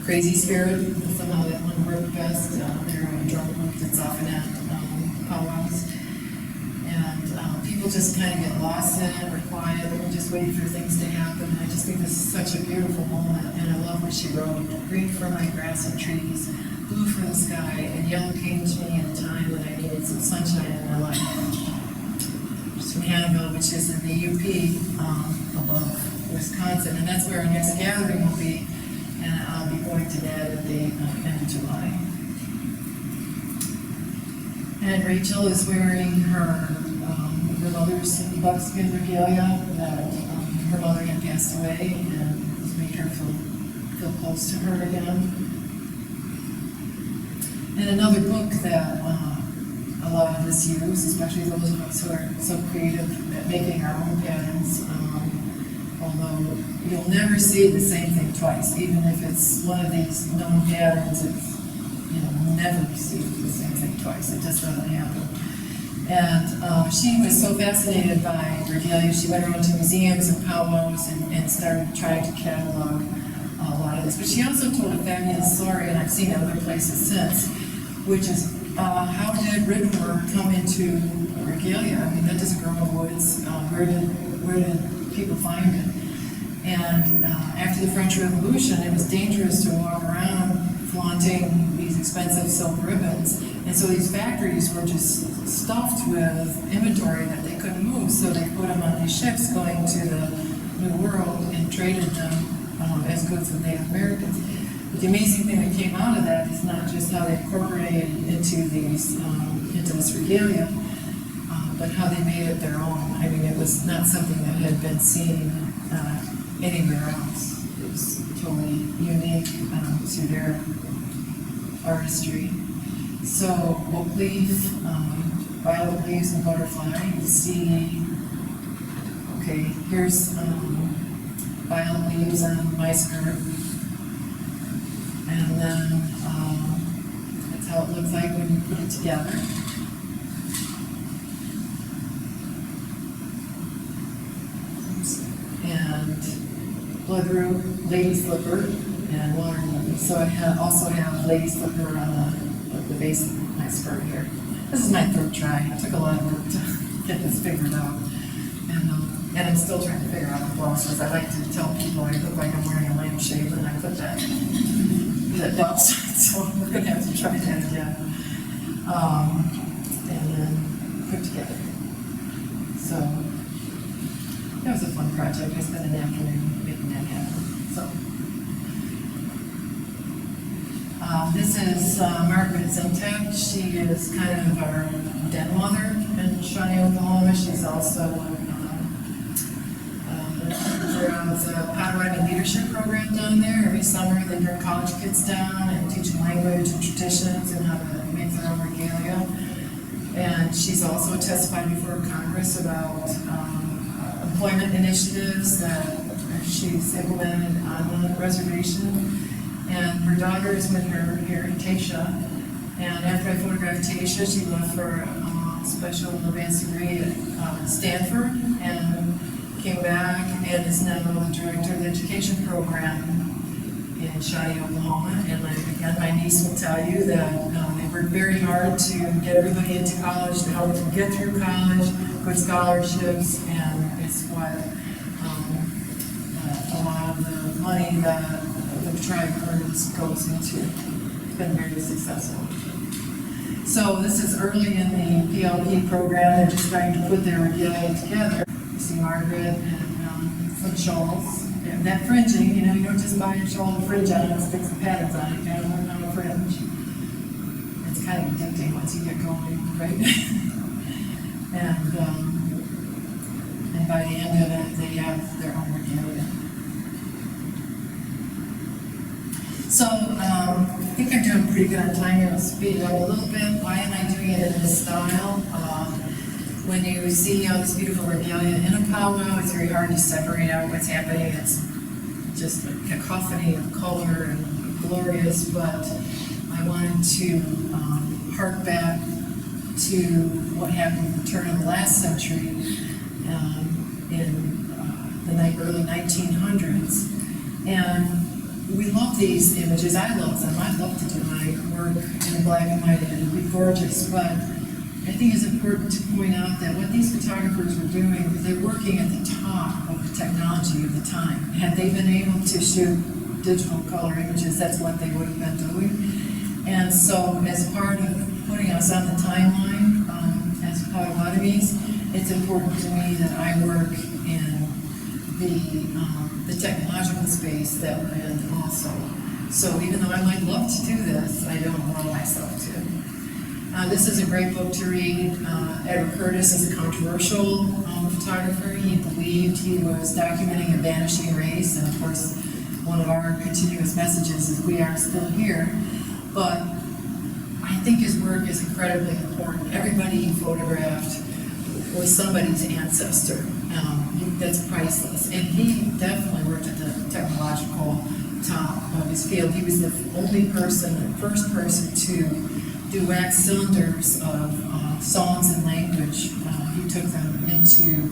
Crazy Spirit. Somehow that one worked best. They're a drum group that's often at powwows. And people just kind of get lost in it, or quiet, and just wait for things to happen. I just think this is such a beautiful moment, and I love what she wrote. Green for my grass and trees, blue for the sky, and yellow came to me in a time when I needed some sunshine in my life. It's from Hannibal, which is in the UP above Wisconsin, and that's where our next gathering will be, and I'll be going to that at the end of July. And Rachel is wearing her mother's buckskin regalia that her mother had passed away, and it's made her feel close to her again. And another book that a lot of us use, especially those of us who are so creative at making our own patterns, although you'll never see the same thing twice, even if it's one of these known patterns, it's, never see the same thing twice. It just doesn't happen. And she was so fascinated by regalia, she went around to museums and powwows and started trying to catalog a lot of this. But she also told a fabulous story, and I've seen it other places since, which is how did written work come into regalia? I mean, that doesn't grow in the woods. Where did people find it? And after the French Revolution, it was dangerous to walk around flaunting these expensive silk ribbons. And so these factories were just stuffed with inventory that they couldn't move, so they put them on these ships going to the New World and traded them as goods with Native Americans. But the amazing thing that came out of that is not just how they incorporated into this regalia, but how they made it their own. I mean, it was not something that had been seen anywhere else. It was totally unique to artistry. So oak leaf, violet leaves and butterfly. You see, okay, here's violet leaves on my skirt. And then that's how it looks like when you put it together. And bloodroot, lady slipper, and water lily. So I also have lady slipper on the base of my skirt here. This is my third try. It took a lot of work to get this figured out. And I'm still trying to figure out the blouse because I like to tell people I look like I'm wearing a lampshade when I put that blouse on. So we're going to have to try that again. And then put together. So that was a fun project. I spent an afternoon making that happen. So this is Margaret Zintek. She is kind of our den mother in Shawnee, Oklahoma. She's also runs a Potawatomi leadership program down there. Every summer they bring college kids down and teach them language and traditions and how to make their own regalia. And she's also testified before Congress about employment initiatives that she's implemented on the reservation. And her daughter is with her here, Tasha. And after I photographed Tasha, she left for a special advanced degree at Stanford and came back and is now the director of the education program in Shawnee, Oklahoma. And again, my niece will tell you that they worked very hard to get everybody into college, to help them get through college, good scholarships, and it's what a lot of the money that the tribe earns goes into. It's been very successful. So this is early in the PLP program. They're just starting to put their regalia together. You see Margaret and some shawls. And that fringing, you know, you don't just buy a shawl and fringe on it and stick some patterns on it. You gotta learn how to fringe. It's kind of addicting once you get going, right? and by the end of it, they have their own regalia. So I think I'm doing pretty good on time here. I'll speed it up a little bit. Why am I doing it in this style? When you see this beautiful regalia in a powwow, it's very hard to separate out what's happening. It's just a cacophony of color and glorious, but I wanted to hark back to what happened at the turn of the last century in the early 1900s. And we love these images. I love them. I love to do my work in black and white. It'd be gorgeous, but I think it's important to point out that what these photographers were doing, they're working at the top of the technology of the time. Had they been able to shoot digital color images, that's what they would have been doing. And so as part of putting us on the timeline as Potawatomis, it's important to me that I work in the technological space that we're in also. So even though I might love to do this, I don't allow myself to. This is a great book to read. Edward Curtis is a controversial photographer. He believed he was documenting a vanishing race, and of course, one of our continuous messages is we are still here. But I think his work is incredibly important. Everybody he photographed was somebody's ancestor. That's priceless. And he definitely worked at the technological top of his field. He was the only person, the first person to do wax cylinders of songs and language. He took them into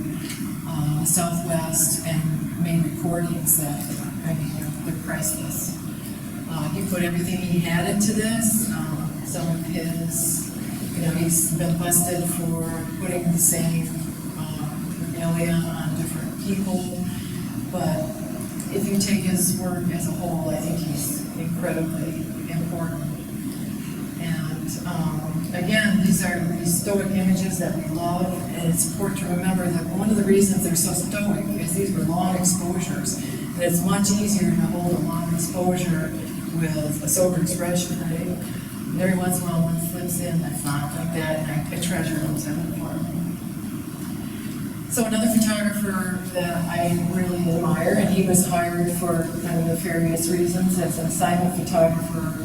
the Southwest and made recordings that, I mean, they're priceless. He put everything he had into this. Some of his, he's been busted for putting the same regalia on different people. But if you take his work as a whole, I think he's incredibly important. And again, these are these stoic images that we love, and it's important to remember that one of the reasons they're so stoic is these were long exposures. And it's much easier to hold a long exposure with a sober expression, right? And every once in a while one slips in that's not like that, and I treasure those for me. So another photographer that I really admire, and he was hired for kind of nefarious reasons as an assignment photographer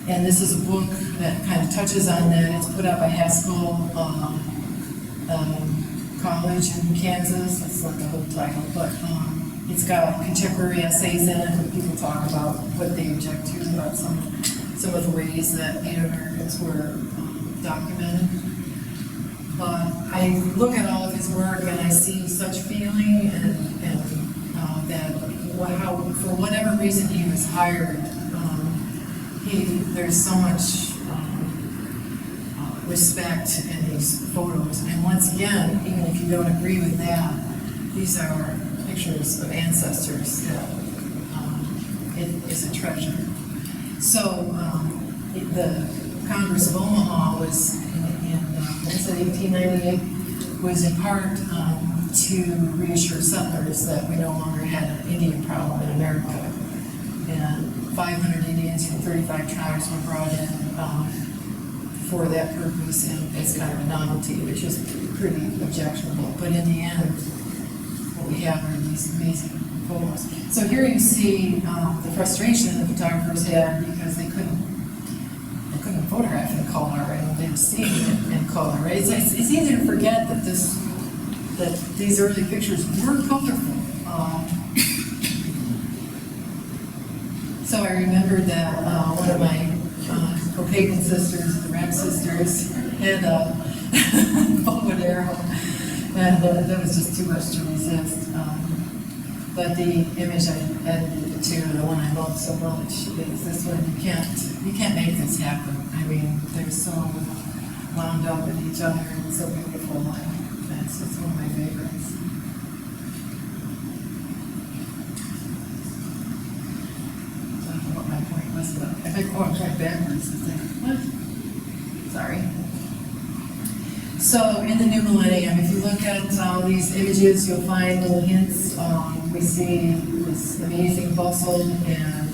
And this is a book that kind of touches on that. It's put out by Haskell College in Kansas. That's not the whole title, but it's got contemporary essays in it where people talk about what they object to about some of the ways that Native Americans were documented. But I look at all of his work and I see such feeling and that how, for whatever reason he was hired, there's so much respect in these photos. And once again, even if you don't agree with that, these are pictures of ancestors that it is a treasure. So the Congress of Omaha was in 1898, was in part to reassure settlers that we no longer had an Indian problem in America. And 500 Indians from 35 tribes were brought in for that purpose and as kind of a novelty, which is pretty objectionable. But in the end, what we have are these amazing photos. So here you see the frustration the photographers had because they couldn't photograph in color, and they were seeing it in color. Right? It's easy to forget that these early pictures were colorful. So I remembered that one of my Caucasian sisters, the Ram sisters, had a bow and arrow, and that was just too much to resist. But the image I edited to, the one I love so much, is this one. You can't make this happen. I mean, they're so wound up with each other and so beautiful. That's just one of my favorites. I don't know what my point was, but I think, I'm trying backwards. What? Sorry. So in the new millennium, if you look at these images, you'll find little hints. We see this amazing bustle, and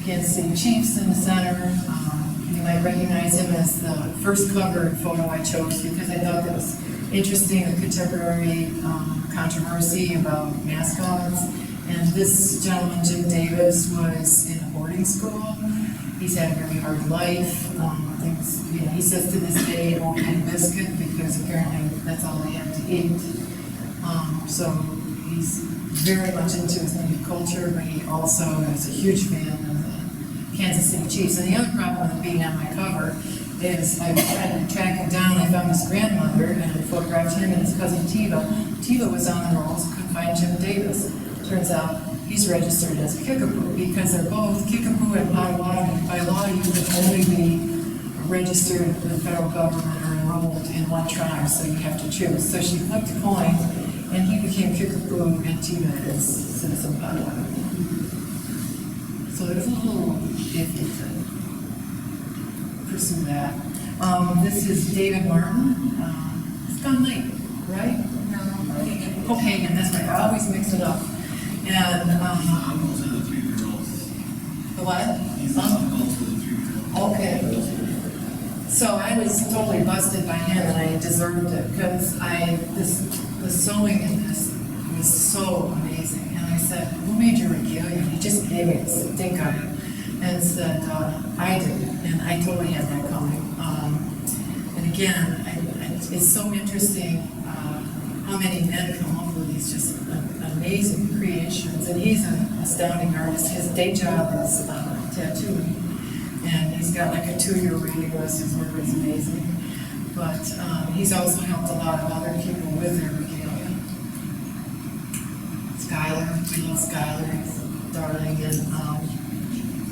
Kansas City Chiefs in the center. You might recognize him as the first cover photo I chose because I thought that was interesting, the contemporary controversy about mascots. And this gentleman, Jim Davis, was in a boarding school. He's had a very hard life. He says to this day he won't eat a biscuit because apparently that's all they have to eat. So he's very much into his native culture, but he also is a huge fan of the Kansas City Chiefs. And the other problem with being on my cover is I tried to track him down. I found his grandmother and I photographed him and his cousin Tiva. Tiva was on the rolls, couldn't find Jim Davis. Turns out he's registered as a Kickapoo because they're both Kickapoo and Potawatomi. By law, you can only be registered with the federal government or enrolled in one tribe, so you have to choose. So she flipped a coin, and he became Kickapoo and Tiva is Citizen Potawatomi. So there's a little iffy to pursue that. This is David Martin. It's gone late, right? No, Okay, and that's right. I always mix it up. And Those are the three girls. the what? He's the uncle to the three girls. Okay. So I was totally busted by him, and I deserved it because the sewing in this was so amazing. And I said, "Who made your regalia?" He just gave me a stink eye and said, "I did," and I totally had that coming. And again, it's so interesting how many men come up with these just amazing creations. And he's an astounding artist. His day job is tattooing. And he's got like a 2-year reading list. His work is amazing. But he's also helped a lot of other people with their regalia. Skylar, we love Skylar, he's darling. And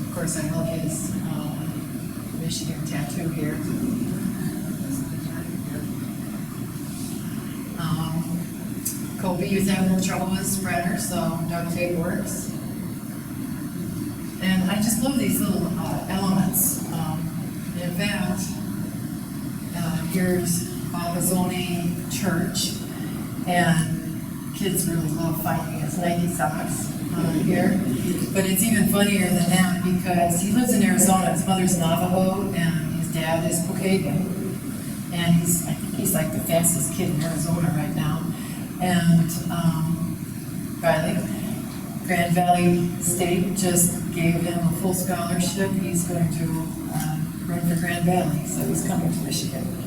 of course, I love his Michigan tattoo here. Kobe was having a little trouble with his spreader, so duct tape works. And I just love these little elements. In fact, here's Potawatomi Church, and kids really love finding his Nike socks here. But it's even funnier than that because he lives in Arizona. His mother's Navajo, and his dad is Caucasian. And I think he's like the fastest kid in Arizona right now. And Riley. Grand Valley State just gave him a full scholarship. He's going to run for Grand Valley, so he's coming to Michigan.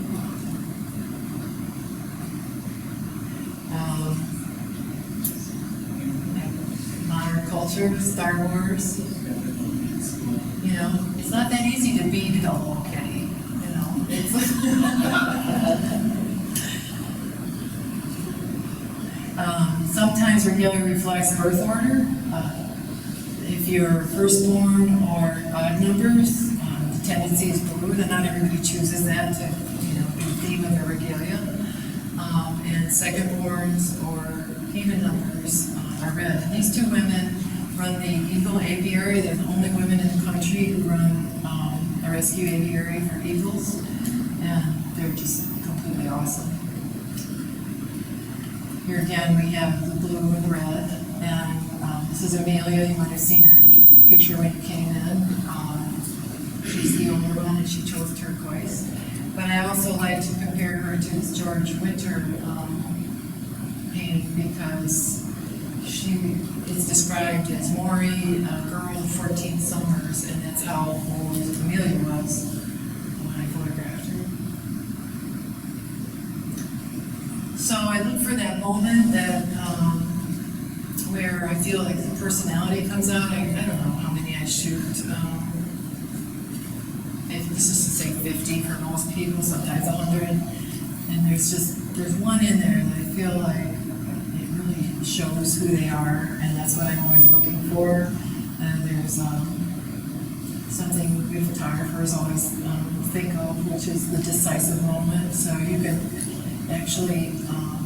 Modern culture, Star Wars. You know, it's not that easy to be Hello Kitty. You know, it's sometimes Regalia reflects birth order. If you're firstborn or odd numbers, the tendency is blue, and not everybody chooses that to, you know, be the theme of the Regalia. And secondborns or even numbers are red. These two women run the Eagle Aviary. They're the only women in the country who run a rescue aviary for eagles, and they're just completely awesome. Here again, we have the blue and the red, and this is Amelia. You might have seen her picture when you came in. She's the older one, and she chose turquoise. But I also like to compare her to this George Winter painting because she is described as Maury, a girl of 14 summers, and that's how old Amelia was when I photographed her. So I look for that moment that where I feel like the personality comes out. I don't know how many I shoot. This is to say 50 for most people, sometimes 100. And there's one in there that I feel like it really shows who they are, and that's what I'm always looking for. And there's something we photographers always think of, which is the decisive moment. So you can actually,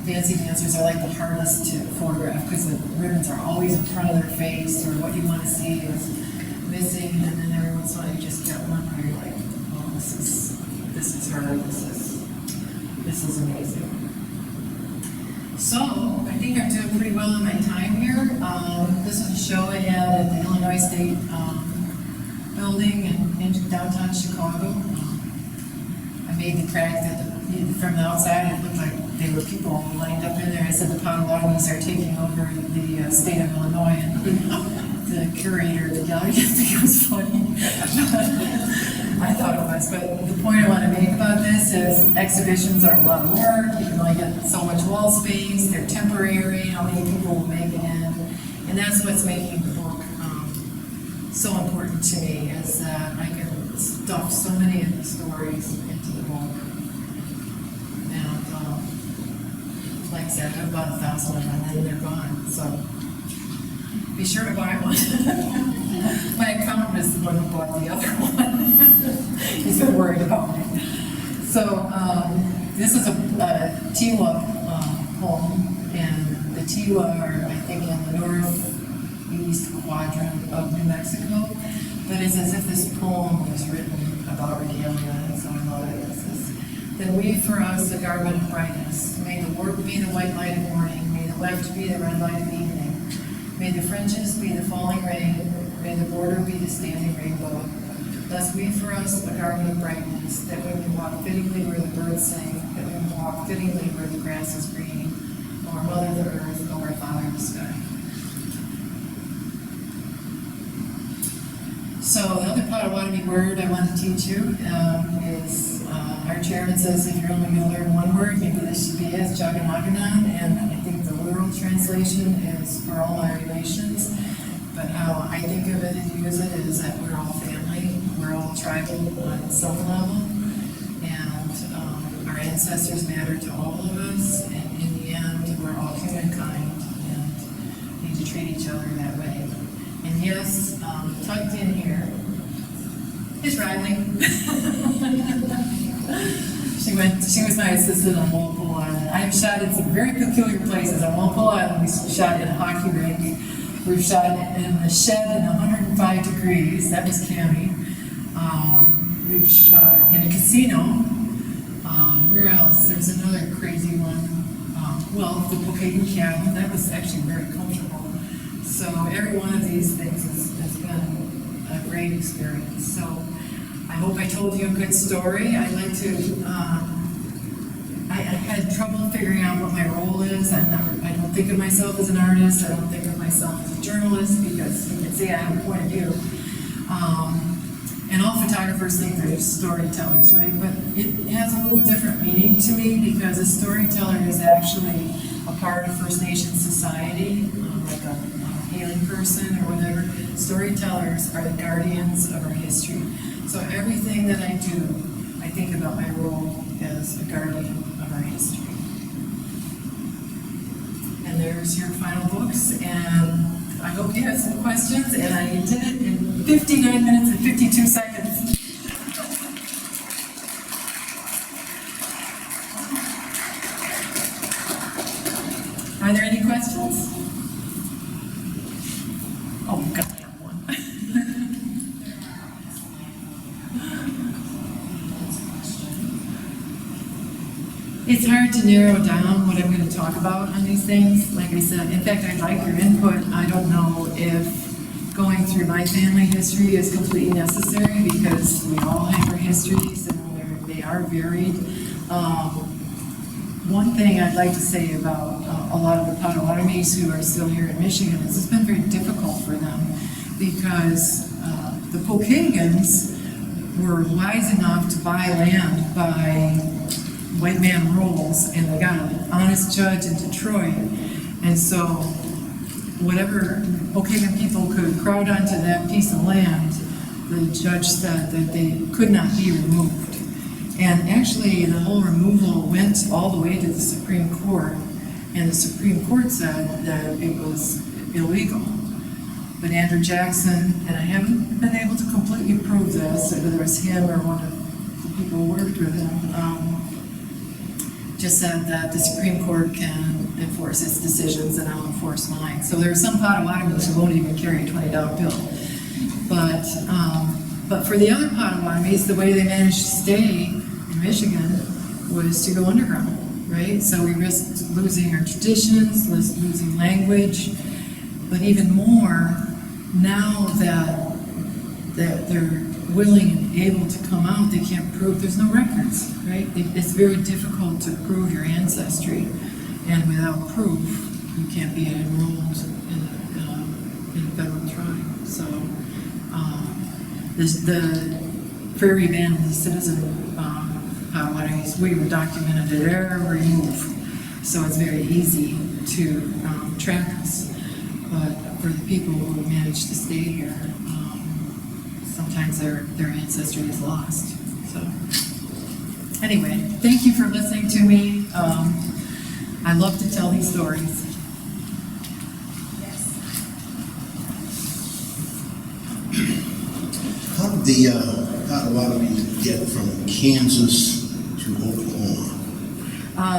fancy dancers are like the hardest to photograph because the ribbons are always in front of their face, or what you want to see is missing, and then every once in a while you just get one where you're like, oh, this is her, this is amazing. So, I think I'm doing pretty well in my time here. This is a show I had at the Illinois State building in downtown Chicago. I made the crack that from the outside it looked like there were people lined up in there. I said the Potawatomis are taking over the state of Illinois, and the curator of the gallery didn't think it was funny. I thought it was, but the point I want to make about this is exhibitions are a lot of work. You can only get so much wall space. They're temporary. How many people will make it in? And that's what's making the book so important to me, is that I can stuff so many of the stories into the book. And like I said, I have about 1,000 of them, and then they're gone. So be sure to buy one. My accountant is the one who bought the other one. He's been worried about me. So this is a Tiwa home, and the Tiwa are, I think, in the northeast quadrant of New Mexico. But it's as if this poem was written about Regalia, and so I love it. Then weave for us the garment of brightness. May the work be the white light of morning. May the weft be the red light of evening. May the fringes be the falling rain. May the border be the standing rainbow. Thus weave for us a garment of brightness, that we may walk fittingly where the birds sing, that we may walk fittingly where the grass is green, O our Mother the earth, O our Father the sky. So the other Potawatomi word I want to teach you is, our chairman says if you're only going to learn one word, maybe this should be it, Jaganaganan, and I think the literal translation is for all my relations, but how I think of it and use it is that we're all family, we're all tribal on some level, and our ancestors matter to all of us, and in the end, we're all humankind, and need to treat each other that way. And yes, tucked in here is Riley. She was my assistant on Walpole Island. I have shot in some very peculiar places. On Walpole Island, we shot in a hockey rink. We've shot in a shed in 105 degrees. That was Cammy. We've shot in a casino. Where else? There's another crazy one. Well, the Pokagon cabin. That was actually very comfortable. So every one of these things has been a great experience. So I hope I told you a good story. I I had trouble figuring out what my role is. I don't think of myself as an artist. I don't think of myself as a journalist because you can see I have a point of view. And all photographers think they're storytellers, right? But it has a little different meaning to me because a storyteller is actually a part of First Nation society, like a healing person or whatever. Storytellers are the guardians of our history. So everything that I do, I think about my role as a guardian of our history. And there's your final books, and I hope you have some questions, and I did it in 59 minutes and 52 seconds. Are there any questions? Oh, God, I have one. It's hard to narrow down what I'm going to talk about on these things. Like I said, in fact, I'd like your input. I don't know if going through my family history is completely necessary because we all have our histories and they are varied. One thing I'd like to say about a lot of the Potawatomis who are still here in Michigan is it's been very difficult for them because the Pokagons were wise enough to buy land by white man rules, and they got an honest judge in Detroit, and so whatever Pokagon people could crowd onto that piece of land, the judge said that they could not be removed. And actually, the whole removal went all the way to the Supreme Court, and the Supreme Court said that it was illegal. But Andrew Jackson, and I haven't been able to completely prove this, whether it was him or one of the people who worked with him, just said that the Supreme Court can enforce its decisions and I'll enforce mine. So there are some Potawatomis who won't even carry a $20 bill. But for the other Potawatomis, the way they managed to stay in Michigan was to go underground, right? So we risked losing our traditions, losing language, but even more, now that they're willing and able to come out, they can't prove, there's no records, right? It's very difficult to prove your ancestry, and without proof, you can't be enrolled in a federal tribe. So the prairie band of the Citizen Potawatomis, we were documented at every move, so it's very easy to track us. But for the people who managed to stay here, sometimes their ancestry is lost. So anyway, thank you for listening to me. I love to tell these stories. How did the Potawatomis get from Kansas to Oklahoma?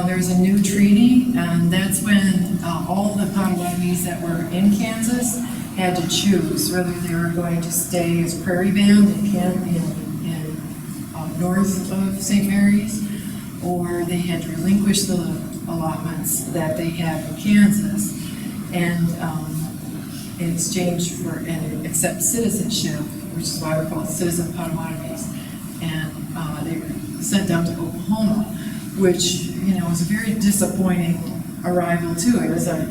There's a new treaty, and that's when all the Potawatomis that were in Kansas had to choose whether they were going to stay as prairie band in north of St. Mary's, or they had to relinquish the allotments that they had in Kansas and in exchange for and accept citizenship, which is why we're called Citizen Potawatomis, and they were sent down to Oklahoma, which was a very disappointing arrival too. It was a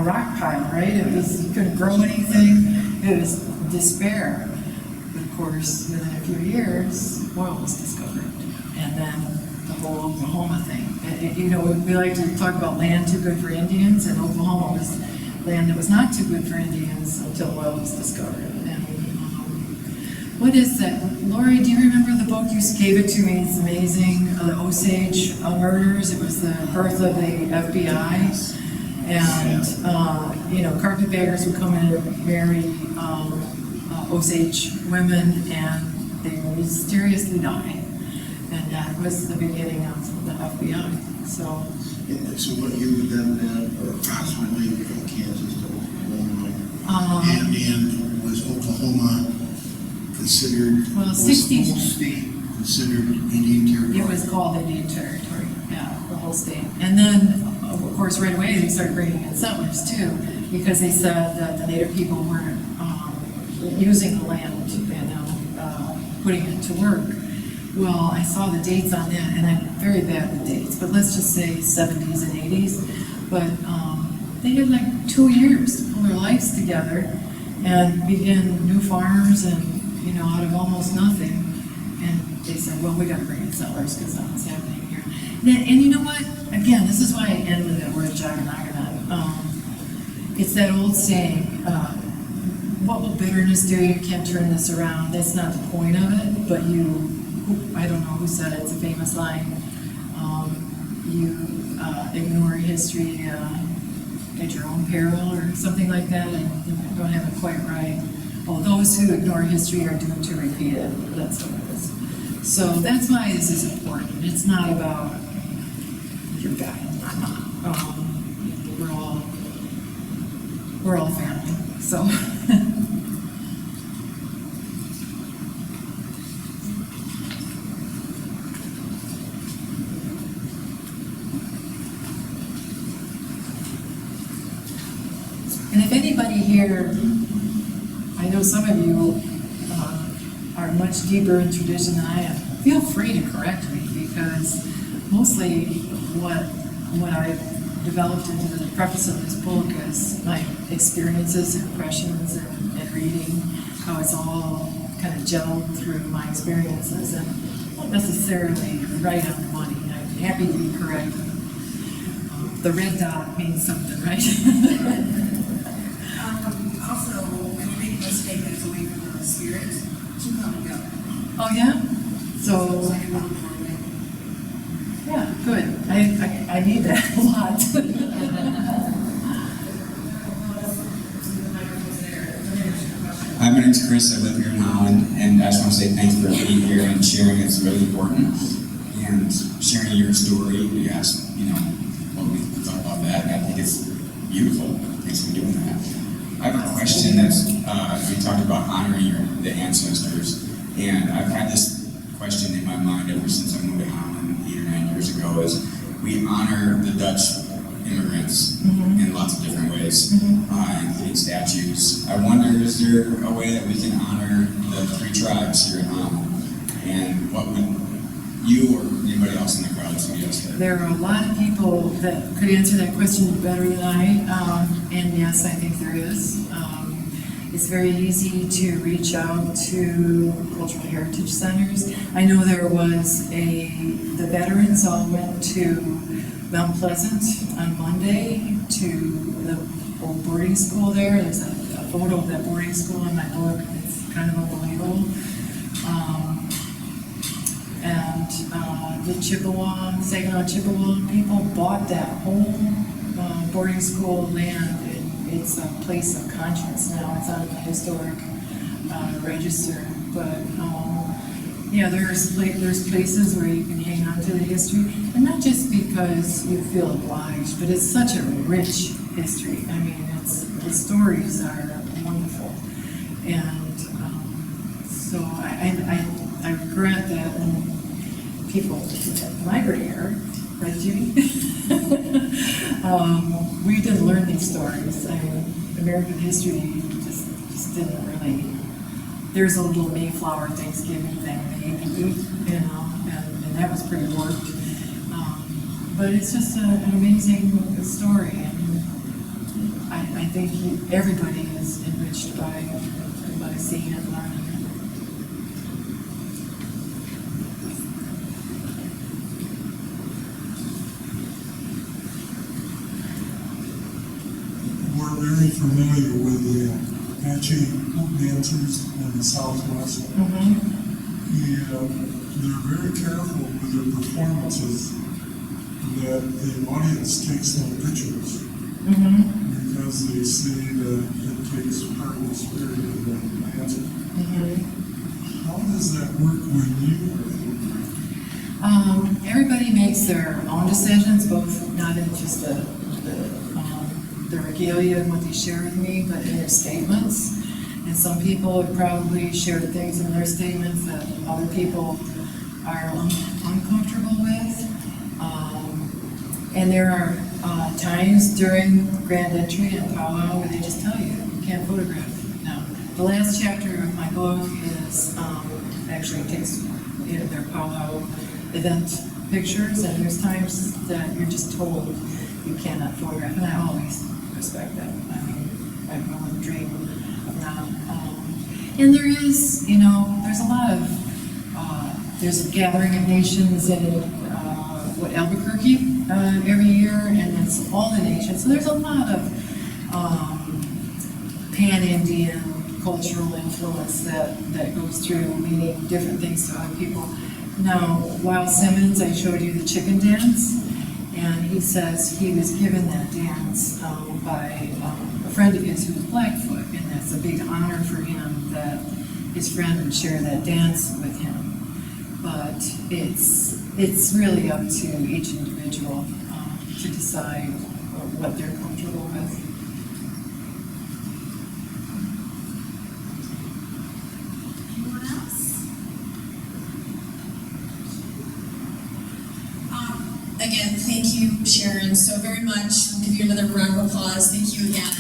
rock pile, right? You couldn't grow anything. It was despair. But of course, within a few years, oil was discovered, and then the whole Oklahoma thing. We like to talk about land too good for Indians, and Oklahoma was land that was not too good for Indians until oil was discovered. And what is that? Lori, do you remember the book? You gave it to me. It's amazing. The Osage Murders. It was the birth of the FBI. And, carpetbaggers would come in and marry Osage women, and they would mysteriously die. And that was the beginning of the FBI. So what year would that have been, or approximately, from Kansas to Oklahoma? And was Oklahoma considered, well, was 60s. the whole state considered Indian territory? It was called Indian Territory, yeah, the whole state. And then, of course, right away they started bringing in settlers too, because they said that the Native people weren't using the land, putting it to work. well, I saw the dates on that, and I'm very bad with dates, but let's just say 70s and 80s. But they had like 2 years to pull their lives together and begin new farms, and out of almost nothing. And they said, well, we got to bring in settlers because that's what's happening here. And you know what? Again, this is why I end with that word Jagannagan. It's that old saying, what will bitterness do? You can't turn this around. That's not the point of it, but I don't know who said it, it's a famous line. You ignore history at your own peril, or something like that, and I don't have it quite right. Oh, those who ignore history are doomed to repeat it. That's what it is. So that's why this is important. It's not about your guy. We're all family. So. And if anybody here, I know some of you are much deeper in tradition than I am, feel free to correct me, because mostly what I've developed into the preface of this book is my experiences, impressions, and reading, how it's all kind of gelled through my experiences, and not necessarily right on the money. I'm happy to be corrected. The red dot means something, right? Also, when you make a mistake, there's a way for the spirit to come together. Oh, yeah? So, It's like a little doorway. yeah, good. I need that a lot. Hi, my name's Chris. I live here in Holland, and I just want to say thanks for being here and sharing. It's really important. And sharing your story, you asked, what we thought about that, and I think it's beautiful. Thanks for doing that. I have a question that's, we talked about honoring the ancestors, and I've had this question in my mind ever since I moved to Holland 8 or 9 years ago, is we honor the Dutch immigrants in lots of different ways, including statues. I wonder, is there a way that we can honor the 3 tribes here in Holland? And what would you or anybody else in the crowd suggest? There are a lot of people that could answer that question better than I, and yes, I think there is. It's very easy to reach out to cultural heritage centers. I know there was the veterans all went to Mount Pleasant on Monday to the old boarding school there. There's a photo of that boarding school in my book. It's kind of unbelievable. The Chippewa, Saginaw Chippewa people bought that whole boarding school land. It's a place of conscience now. It's on the historic register. But yeah, there's places where you can hang on to the history, and not just because you feel obliged, but it's such a rich history. I mean, the stories are wonderful, and so I regret that when people at my gray hair, right, Judy? We didn't learn these stories. I mean, American history just didn't really. There's a little Mayflower Thanksgiving thing, maybe, and that was pretty warped. But it's just an amazing story, and I think everybody is enriched by seeing it, learning it. We're very familiar with the Apache dancers in the Southwest. And they're very careful with their performances that the audience takes no pictures because they see that it takes part of the spirit of the dancer. How does that work when you are? Everybody makes their own decisions, both not in just the regalia and what they share with me, but in their statements. And some people have probably shared things in their statements that other people are uncomfortable with. And there are times during grand entry and powwow where they just tell you, you can't photograph now. The last chapter of my book is, actually takes, their powwow event pictures, and there's times that you're just told you cannot photograph, and I always respect that. I mean, I would dream of not. And there is, there's a lot of, there's a gathering of nations in, Albuquerque, every year, and it's all the nations. So there's a lot of, pan-Indian cultural influence that goes through, meaning different things to other people. Now, Wild Simmons, I showed you the chicken dance, and he says he was given that dance by a friend of his who was Blackfoot, and that's a big honor for him that his friend would share that dance with him. But it's really up to each individual to decide what they're comfortable with. Anyone else? Again, thank you, Sharon, so very much. We'll give you another round of applause. Thank you again.